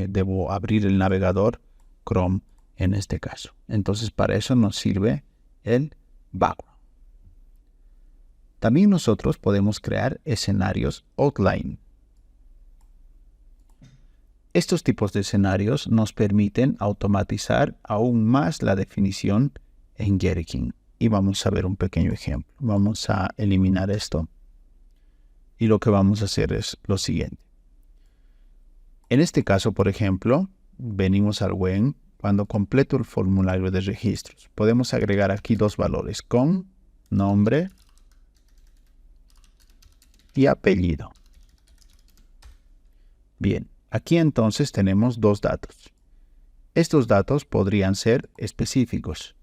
debo abrir el navegador Chrome en este caso. Entonces, para eso nos sirve el background. También nosotros podemos crear escenarios outline. Estos tipos de escenarios nos permiten automatizar aún más la definición en Gherkin. Y vamos a ver un pequeño ejemplo. Vamos a eliminar esto. Y lo que vamos a hacer es lo siguiente. En este caso, por ejemplo, venimos al when cuando completo el formulario de registros, podemos agregar aquí dos valores, con nombre y apellido. Bien, aquí entonces tenemos dos datos. Estos datos podrían ser específicos.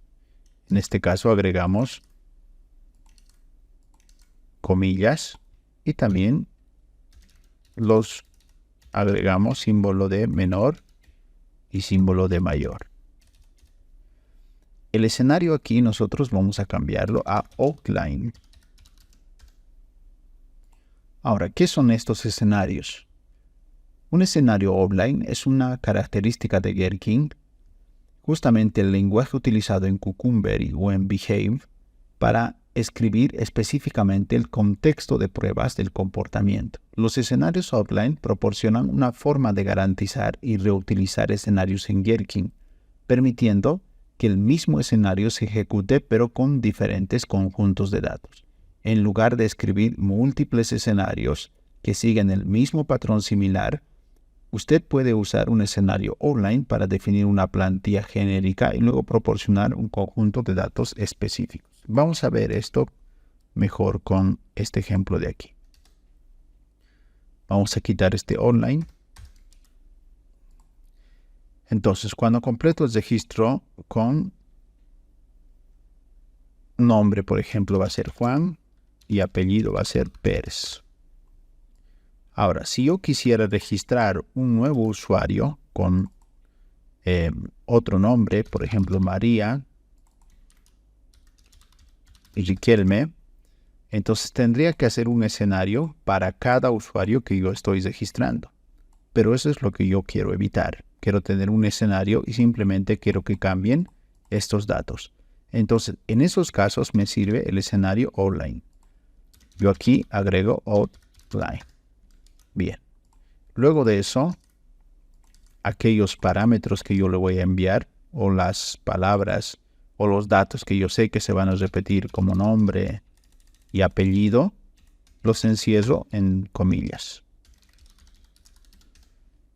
En este caso agregamos comillas y también los agregamos símbolo de menor y símbolo de mayor. El escenario aquí nosotros vamos a cambiarlo a outline. Ahora, ¿qué son estos escenarios? Un escenario outline es una característica de Gherkin, justamente el lenguaje utilizado en Cucumber o en Behave para escribir específicamente el contexto de pruebas del comportamiento. Los escenarios outline proporcionan una forma de garantizar y reutilizar escenarios en Gherkin, permitiendo que el mismo escenario se ejecute pero con diferentes conjuntos de datos. En lugar de escribir múltiples escenarios que siguen el mismo patrón similar, usted puede usar un escenario outline para definir una plantilla genérica y luego proporcionar un conjunto de datos específicos. Vamos a ver esto mejor con este ejemplo de aquí. Vamos a quitar este outline. Entonces, cuando completo el registro con nombre, por ejemplo, va a ser Juan y apellido va a ser Pérez. Ahora, si yo quisiera registrar un nuevo usuario con otro nombre, por ejemplo, María Riquelme, entonces tendría que hacer un escenario para cada usuario que yo estoy registrando. Pero eso es lo que yo quiero evitar. Quiero tener un escenario y simplemente quiero que cambien estos datos. Entonces, en esos casos me sirve el escenario outline. Yo aquí agrego outline. Bien. Luego de eso, aquellos parámetros que yo le voy a enviar, o las palabras, o los datos que yo sé que se van a repetir como nombre y apellido, los encierro en comillas.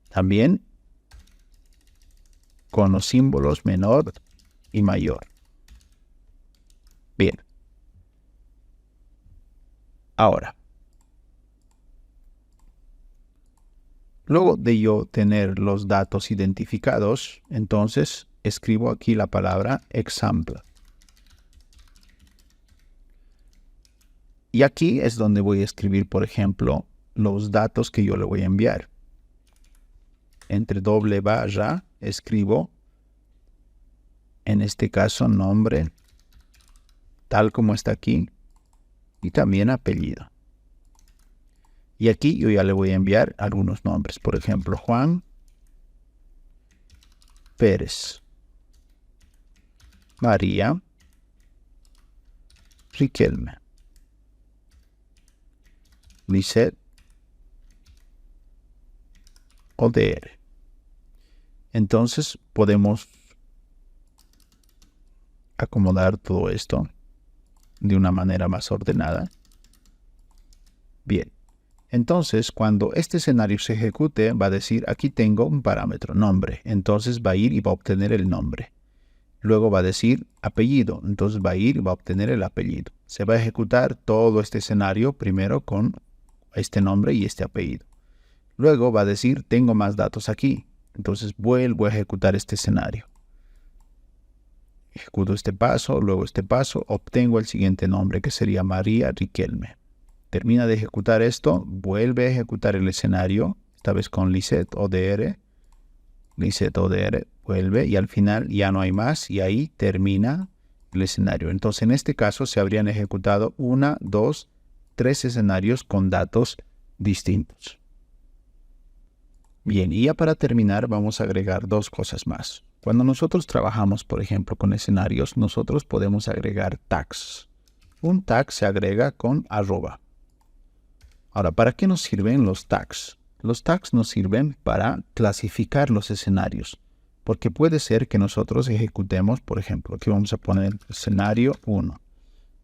También con los símbolos menor y mayor. Bien. Ahora, luego de yo tener los datos identificados, entonces escribo aquí la palabra example. Y aquí es donde voy a escribir, por ejemplo, los datos que yo le voy a enviar. Entre doble barra escribo, en este caso, nombre, tal como está aquí, y también apellido. Y aquí yo ya le voy a enviar algunos nombres. Por ejemplo, Juan Pérez, María Riquelme, Lisette ODR. Entonces podemos acomodar todo esto de una manera más ordenada. Bien. Entonces, cuando este escenario se ejecute, va a decir, aquí tengo un parámetro, nombre. Entonces va a ir y va a obtener el nombre. Luego va a decir apellido. Entonces va a ir y va a obtener el apellido. Se va a ejecutar todo este escenario primero con este nombre y este apellido. Luego va a decir, tengo más datos aquí. Entonces vuelvo a ejecutar este escenario. Ejecuto este paso, luego este paso, obtengo el siguiente nombre que sería María Riquelme. Termina de ejecutar esto, vuelve a ejecutar el escenario, esta vez con Lisette ODR. Lisette ODR vuelve y al final ya no hay más y ahí termina el escenario. Entonces en este caso se habrían ejecutado 1, 2, 3 escenarios con datos distintos. Bien, y ya para terminar vamos a agregar dos cosas más. Cuando nosotros trabajamos, por ejemplo, con escenarios, nosotros podemos agregar tags. Un tag se agrega con arroba. Ahora, ¿para qué nos sirven los tags? Los tags nos sirven para clasificar los escenarios, porque puede ser que nosotros ejecutemos, por ejemplo, aquí vamos a poner escenario 1.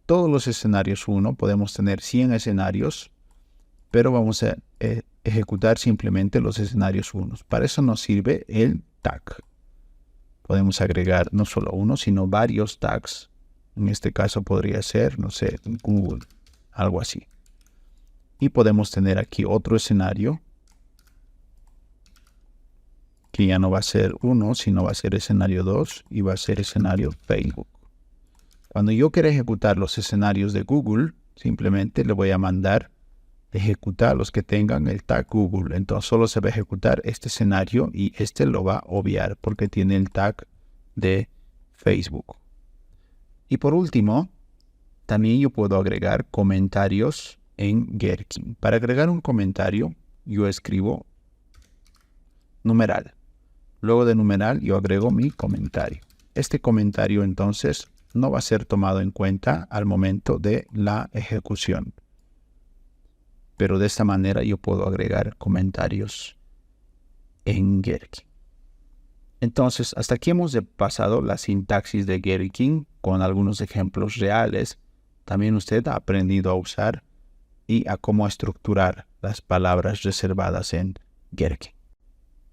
Todos los escenarios 1, podemos tener 100 escenarios, pero vamos a ejecutar simplemente los escenarios 1. Para eso nos sirve el tag. Podemos agregar no solo uno, sino varios tags. En este caso podría ser, no sé, Google, algo así. Y podemos tener aquí otro escenario, que ya no va a ser 1, sino va a ser escenario 2 y va a ser escenario Facebook. Cuando yo quiera ejecutar los escenarios de Google, simplemente le voy a mandar ejecutar los que tengan el tag Google. Entonces solo se va a ejecutar este escenario y este lo va a obviar porque tiene el tag de Facebook. Y por último, también yo puedo agregar comentarios en Gherkin. Para agregar un comentario, yo escribo numeral. Luego de numeral, yo agrego mi comentario. Este comentario entonces no va a ser tomado en cuenta al momento de la ejecución. Pero de esta manera yo puedo agregar comentarios en Gherkin. Entonces, hasta aquí hemos pasado la sintaxis de Gherkin con algunos ejemplos reales. También usted ha aprendido a usar y a cómo estructurar las palabras reservadas en Gherkin.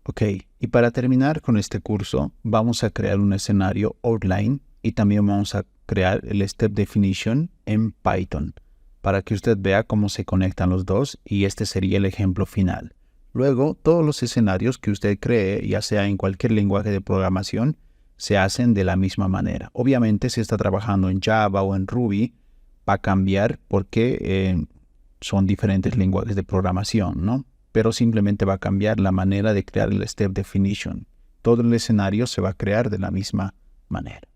Ok, y para terminar con este curso, vamos a crear un escenario outline y también vamos a crear el step definition en Python para que usted vea cómo se conectan los dos y este sería el ejemplo final. Luego, todos los escenarios que usted cree, ya sea en cualquier lenguaje de programación, se hacen de la misma manera. Obviamente, si está trabajando en Java o en Ruby, va a cambiar porque son diferentes lenguajes de programación, ¿no? Pero simplemente va a cambiar la manera de crear el step definition. Todo el escenario se va a crear de la misma manera.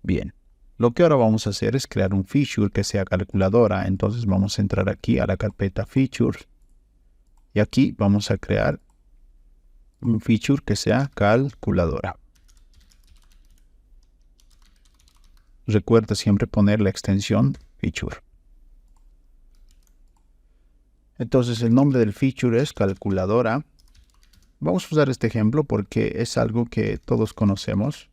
Bien, lo que ahora vamos a hacer es crear un feature que sea calculadora. Entonces vamos a entrar aquí a la carpeta features y aquí vamos a crear un feature que sea calculadora. Recuerda siempre poner la extensión feature. Entonces el nombre del feature es calculadora. Vamos a usar este ejemplo porque es algo que todos conocemos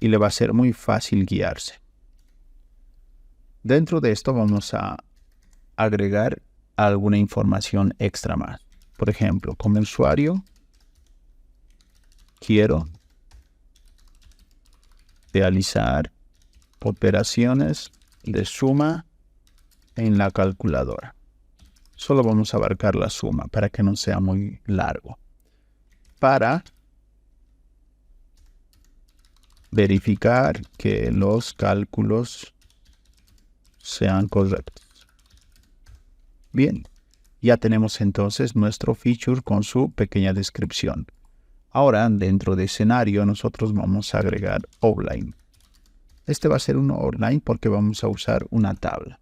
y le va a ser muy fácil guiarse. Dentro de esto vamos a agregar alguna información extra más. Por ejemplo, como usuario, quiero realizar operaciones de suma en la calculadora. Solo vamos a abarcar la suma para que no sea muy largo. Para verificar que los cálculos sean correctos. Bien, ya tenemos entonces nuestro feature con su pequeña descripción. Ahora, dentro de escenario, nosotros vamos a agregar outline. Este va a ser un outline porque vamos a usar una tabla.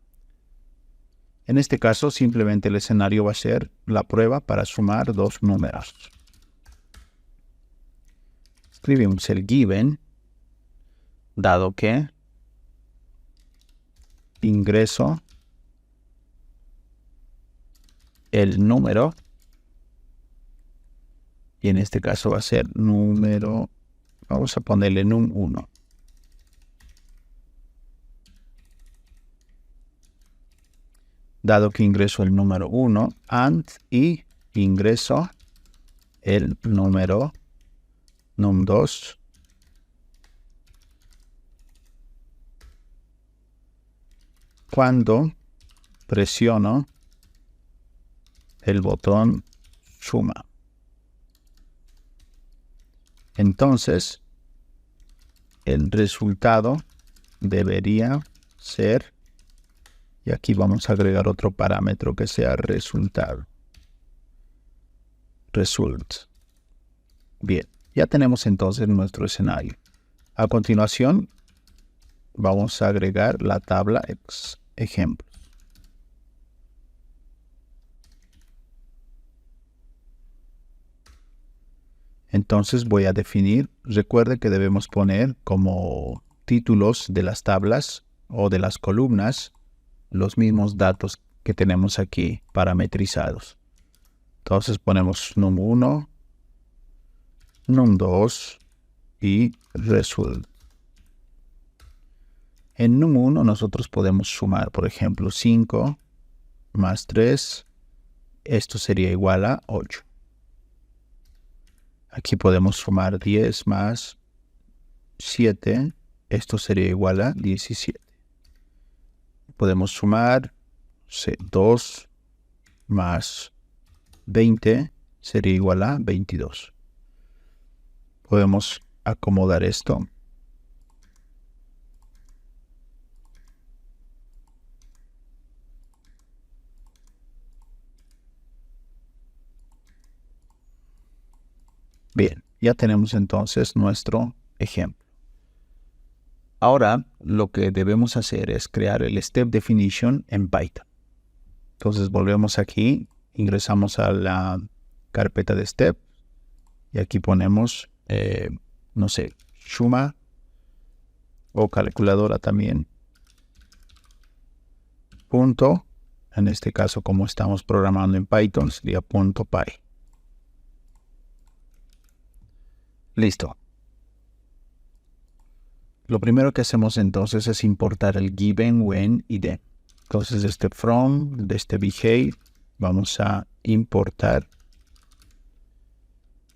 En este caso, simplemente el escenario va a ser la prueba para sumar dos números. Escribimos el given, dado que ingreso el número, y en este caso va a ser número, vamos a ponerle num1. Dado que ingreso el número 1, and y ingreso el número num2 cuando presiono el botón suma. Entonces, el resultado debería ser, y aquí vamos a agregar otro parámetro que sea resultado. Result. Bien, ya tenemos entonces nuestro escenario. A continuación, vamos a agregar la tabla ejemplo. Entonces voy a definir, recuerde que debemos poner como títulos de las tablas o de las columnas los mismos datos que tenemos aquí parametrizados. Entonces ponemos num1, num2 y result. En num1 nosotros podemos sumar, por ejemplo, 5 más 3, esto sería igual a 8. Aquí podemos sumar 10 más 7. Esto sería igual a 17. Podemos sumar 2 más 20 sería igual a 22. Podemos acomodar esto. Bien, ya tenemos entonces nuestro ejemplo. Ahora lo que debemos hacer es crear el step definition en Python. Entonces volvemos aquí, ingresamos a la carpeta de step y aquí ponemos, no sé, Shuma o calculadora también. Punto, en este caso como estamos programando en Python sería .py. Listo. Lo primero que hacemos entonces es importar el given, when y then. Entonces desde from, desde behave, vamos a importar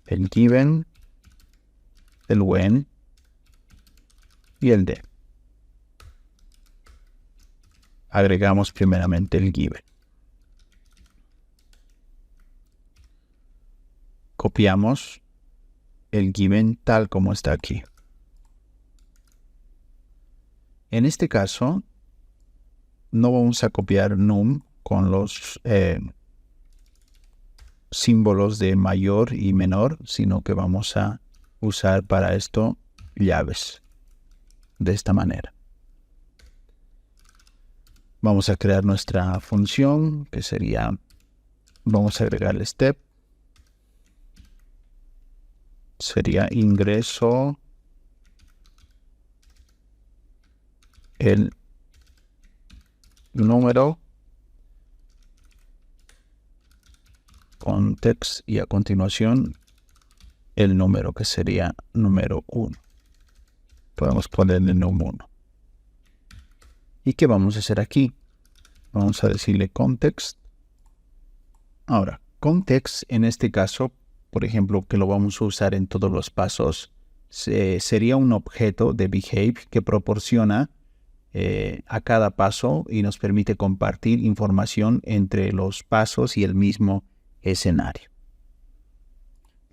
el given, el when y el then. Agregamos primeramente el given. Copiamos el given tal como está aquí. En este caso, no vamos a copiar num con los símbolos de mayor y menor, sino que vamos a usar para esto llaves. De esta manera. Vamos a crear nuestra función, que sería, vamos a agregar el step. Sería ingreso el número context y a continuación el número que sería número 1. Podemos ponerle num1. ¿Y qué vamos a hacer aquí? Vamos a decirle context. Ahora, context en este caso, por ejemplo, que lo vamos a usar en todos los pasos, sería un objeto de behave que proporciona a cada paso y nos permite compartir información entre los pasos y el mismo escenario.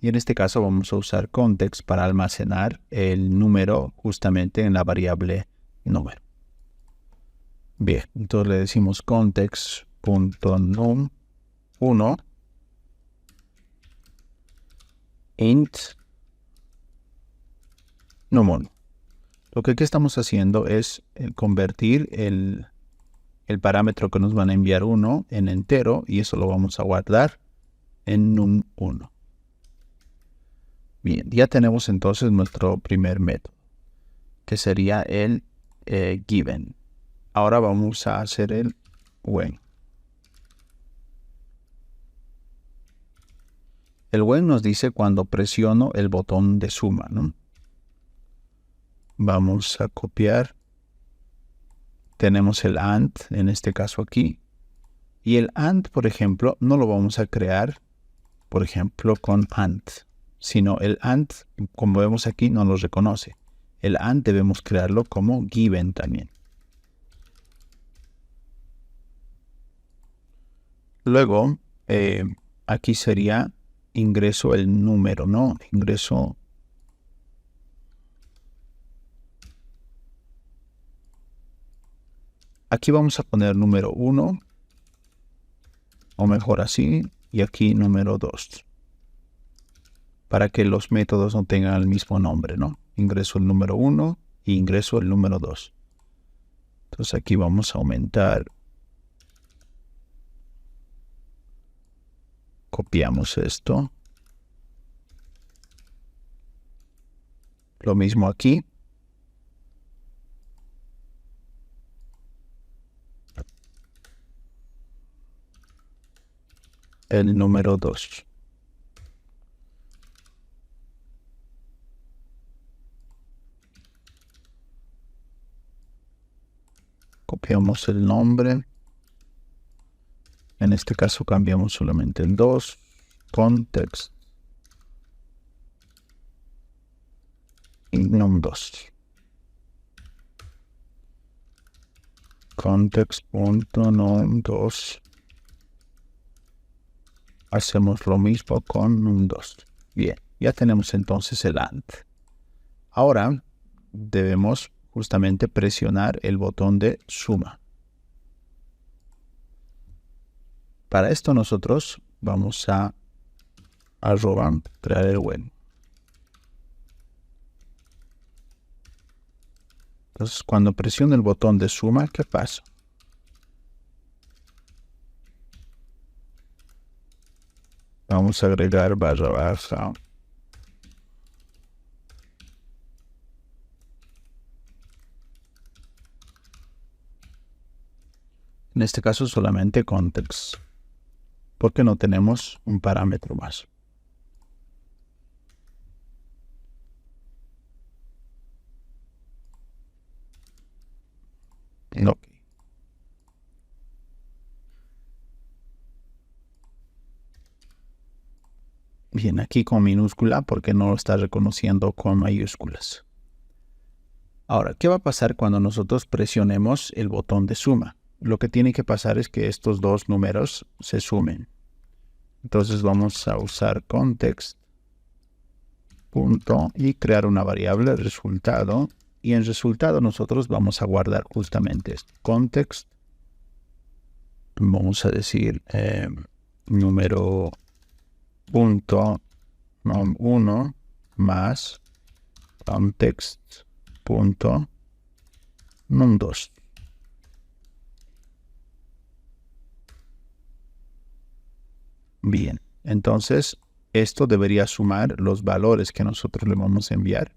Y en este caso vamos a usar context para almacenar el número justamente en la variable número. Bien, entonces le decimos context.num1 int num1. Lo que aquí estamos haciendo es convertir el parámetro que nos van a enviar 1 en entero y eso lo vamos a guardar en num1. Bien, ya tenemos entonces nuestro primer método, que sería el given. Ahora vamos a hacer el when. El when nos dice cuando presiono el botón de suma, ¿no? Vamos a copiar. Tenemos el AND, en este caso aquí. Y el AND, por ejemplo, no lo vamos a crear, por ejemplo, con AND. Sino el AND, como vemos aquí, no lo reconoce. El AND debemos crearlo como given también. Luego, aquí sería ingreso el número, ¿no? Ingreso. Aquí vamos a poner número 1, o mejor así, y aquí número 2. Para que los métodos no tengan el mismo nombre, ¿no? Ingreso el número 1 y ingreso el número 2. Entonces aquí vamos a aumentar. Copiamos esto. Lo mismo aquí. El número 2. Copiamos el nombre. En este caso cambiamos solamente el 2. Context. y num2. Context.num2. Hacemos lo mismo con num2. Bien, ya tenemos entonces el AND. Ahora debemos justamente presionar el botón de suma. Para esto nosotros vamos a crear el web. Entonces cuando presiono el botón de suma, ¿qué pasa? Vamos a agregar barra baja. En este caso solamente context, porque no tenemos un parámetro más. No. Bien, aquí con minúscula porque no lo está reconociendo con mayúsculas. Ahora, ¿qué va a pasar cuando nosotros presionemos el botón de suma? Lo que tiene que pasar es que estos dos números se sumen. Entonces vamos a usar context punto y crear una variable resultado. Y en resultado nosotros vamos a guardar justamente esto. Context. Vamos a decir número punto num1 más context punto num2. Bien, entonces esto debería sumar los valores que nosotros le vamos a enviar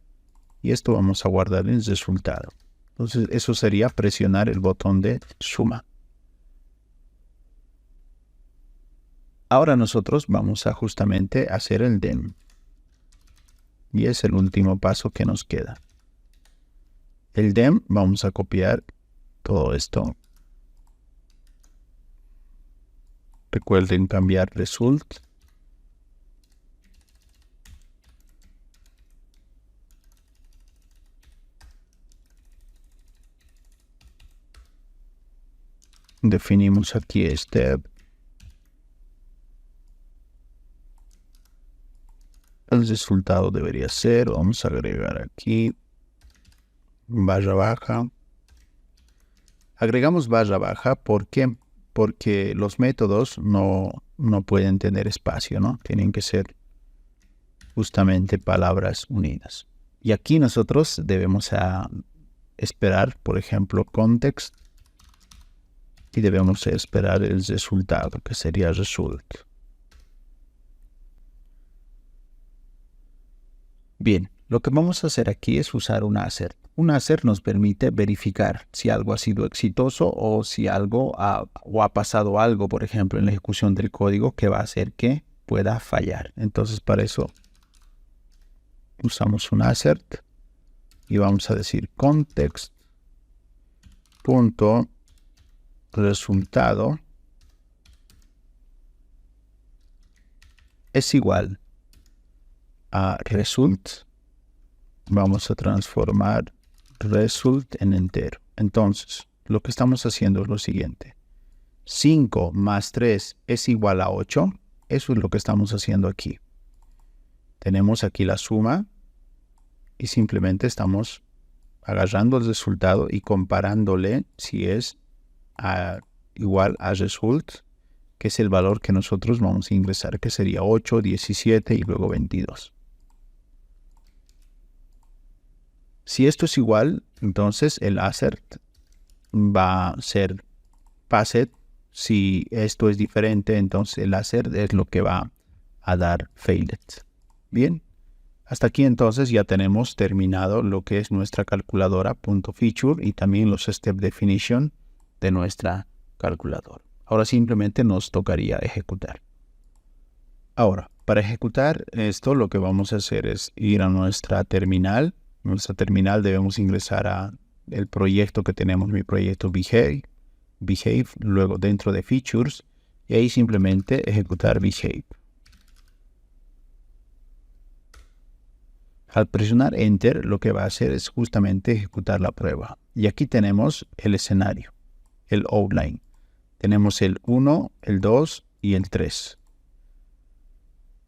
y esto vamos a guardar en el resultado. Entonces eso sería presionar el botón de suma. Ahora nosotros vamos a justamente hacer el dem. Y es el último paso que nos queda. El dem, vamos a copiar todo esto. Recuerden cambiar result. Definimos aquí step. El resultado debería ser, vamos a agregar aquí barra baja. Agregamos barra baja, ¿por qué? Porque los métodos no pueden tener espacio, ¿no? Tienen que ser justamente palabras unidas. Y aquí nosotros debemos esperar, por ejemplo, context. Y debemos esperar el resultado, que sería result. Bien, lo que vamos a hacer aquí es usar un assert. Un assert nos permite verificar si algo ha sido exitoso o si algo ha pasado algo, por ejemplo, en la ejecución del código que va a hacer que pueda fallar. Entonces, para eso usamos un assert y vamos a decir context punto resultado es igual a result. Vamos a transformar result en entero. Entonces, lo que estamos haciendo es lo siguiente. 5 más 3 es igual a 8. Eso es lo que estamos haciendo aquí. Tenemos aquí la suma y simplemente estamos agarrando el resultado y comparándole si es igual a result, que es el valor que nosotros vamos a ingresar, que sería 8, 17 y luego 22. Si esto es igual, entonces el assert va a ser passed. Si esto es diferente, entonces el assert es lo que va a dar failed. Bien, hasta aquí entonces ya tenemos terminado lo que es nuestra calculadora .feature y también los step definition de nuestra calculadora. Ahora simplemente nos tocaría ejecutar. Ahora, para ejecutar esto, lo que vamos a hacer es ir a nuestra terminal. En nuestra terminal debemos ingresar a el proyecto que tenemos, mi proyecto Behave, luego dentro de Features, y ahí simplemente ejecutar Behave. Al presionar Enter, lo que va a hacer es justamente ejecutar la prueba. Y aquí tenemos el escenario, el outline. Tenemos el 1, el 2 y el 3.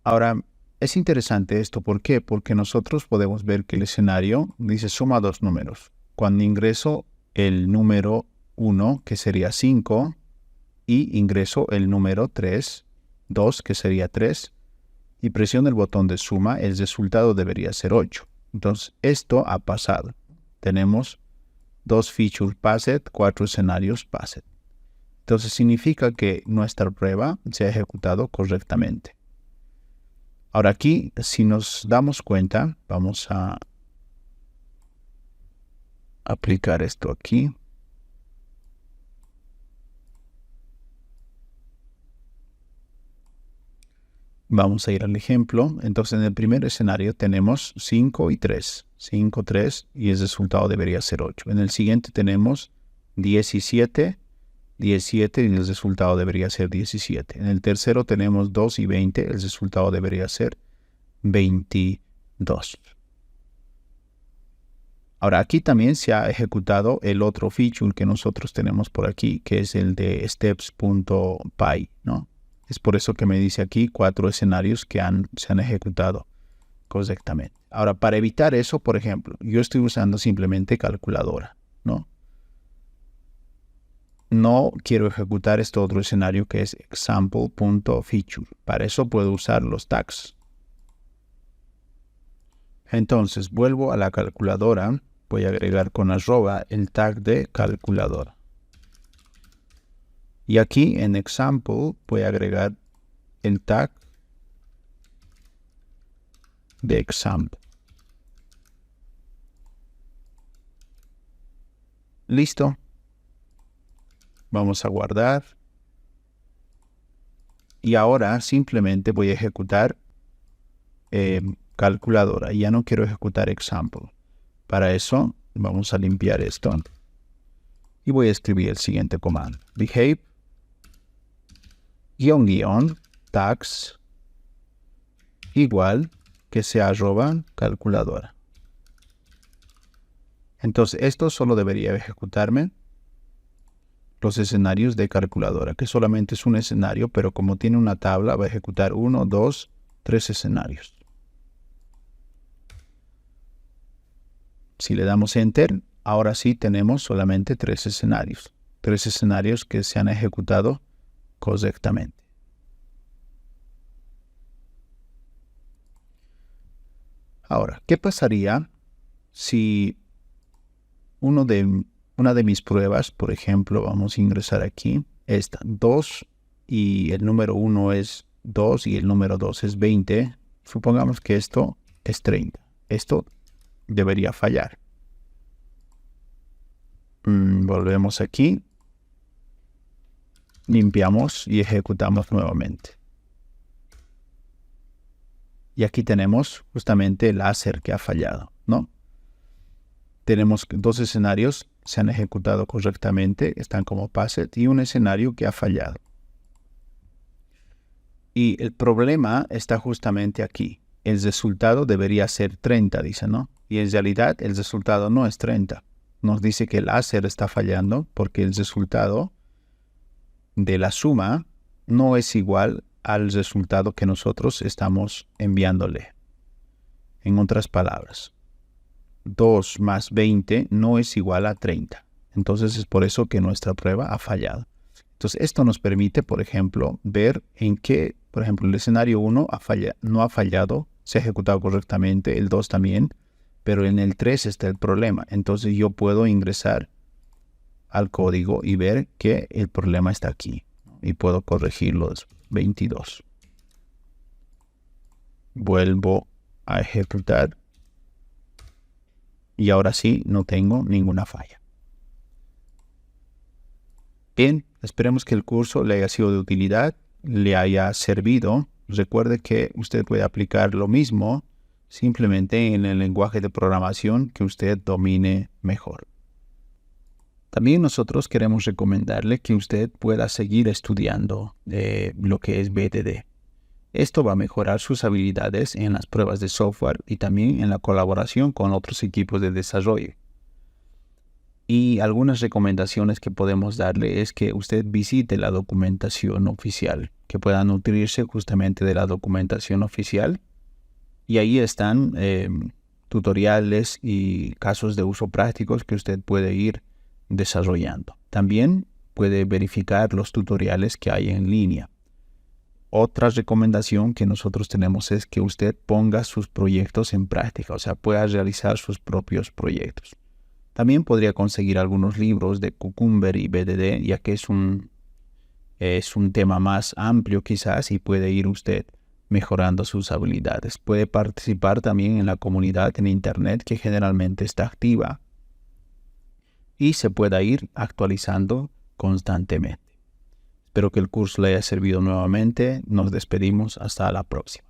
Ahora, es interesante esto. ¿Por qué? Porque nosotros podemos ver que el escenario dice suma dos números. Cuando ingreso el número 1, que sería 5, y ingreso el número 3, 2, que sería 3, y presiono el botón de suma, el resultado debería ser 8. Entonces, esto ha pasado. Tenemos 2 features passed, 4 escenarios passed. Entonces, significa que nuestra prueba se ha ejecutado correctamente. Ahora aquí, si nos damos cuenta, vamos a aplicar esto aquí. Vamos a ir al ejemplo. Entonces, en el primer escenario tenemos 5 y 3. 5, 3 y el resultado debería ser 8. En el siguiente tenemos 17, 17 y el resultado debería ser 17. En el tercero tenemos 2 y 20. El resultado debería ser 22. Ahora, aquí también se ha ejecutado el otro feature que nosotros tenemos por aquí, que es el de steps.py, ¿no? Es por eso que me dice aquí 4 escenarios que se han ejecutado correctamente. Ahora, para evitar eso, por ejemplo, yo estoy usando simplemente calculadora, ¿no? No quiero ejecutar este otro escenario que es example.feature. Para eso puedo usar los tags. Entonces, vuelvo a la calculadora. Voy a agregar con arroba el tag de calculadora. Y aquí en example voy a agregar el tag de example. Listo. Vamos a guardar. Y ahora simplemente voy a ejecutar calculadora. Ya no quiero ejecutar example. Para eso vamos a limpiar esto. Y voy a escribir el siguiente comando. Behave tags igual que sea arroba calculadora. Entonces esto solo debería ejecutarme los escenarios de calculadora, que solamente es un escenario, pero como tiene una tabla va a ejecutar 1, 2, 3 escenarios. Si le damos Enter, ahora sí tenemos solamente 3 escenarios. 3 escenarios que se han ejecutado correctamente. Ahora, ¿qué pasaría si una de mis pruebas, por ejemplo, vamos a ingresar aquí, esta 2 y el número 1 es 2 y el número 2 es 20. Supongamos que esto es 30. Esto debería fallar. Volvemos aquí. Limpiamos y ejecutamos nuevamente. Y aquí tenemos justamente el láser que ha fallado, ¿no? Tenemos 2 escenarios, se han ejecutado correctamente, están como passed, y un escenario que ha fallado. Y el problema está justamente aquí. El resultado debería ser 30, dice, ¿no? Y en realidad el resultado no es 30. Nos dice que el láser está fallando porque el resultado de la suma no es igual al resultado que nosotros estamos enviándole. En otras palabras, 2 más 20 no es igual a 30. Entonces es por eso que nuestra prueba ha fallado. Entonces esto nos permite, por ejemplo, ver en qué, por ejemplo, el escenario 1 no ha fallado, se ha ejecutado correctamente, el 2 también, pero en el 3 está el problema. Entonces yo puedo ingresar al código y ver que el problema está aquí. Y puedo corregir los 22. Vuelvo a ejecutar. Y ahora sí, no tengo ninguna falla. Bien, esperemos que el curso le haya sido de utilidad, le haya servido. Recuerde que usted puede aplicar lo mismo simplemente en el lenguaje de programación que usted domine mejor. También nosotros queremos recomendarle que usted pueda seguir estudiando lo que es BDD. Esto va a mejorar sus habilidades en las pruebas de software y también en la colaboración con otros equipos de desarrollo. Y algunas recomendaciones que podemos darle es que usted visite la documentación oficial, que pueda nutrirse justamente de la documentación oficial. Y ahí están tutoriales y casos de uso prácticos que usted puede ir desarrollando. También puede verificar los tutoriales que hay en línea. Otra recomendación que nosotros tenemos es que usted ponga sus proyectos en práctica, o sea, pueda realizar sus propios proyectos. También podría conseguir algunos libros de Cucumber y BDD, ya que es un tema más amplio quizás y puede ir usted mejorando sus habilidades. Puede participar también en la comunidad en Internet que generalmente está activa y se pueda ir actualizando constantemente. Espero que el curso le haya servido nuevamente. Nos despedimos hasta la próxima.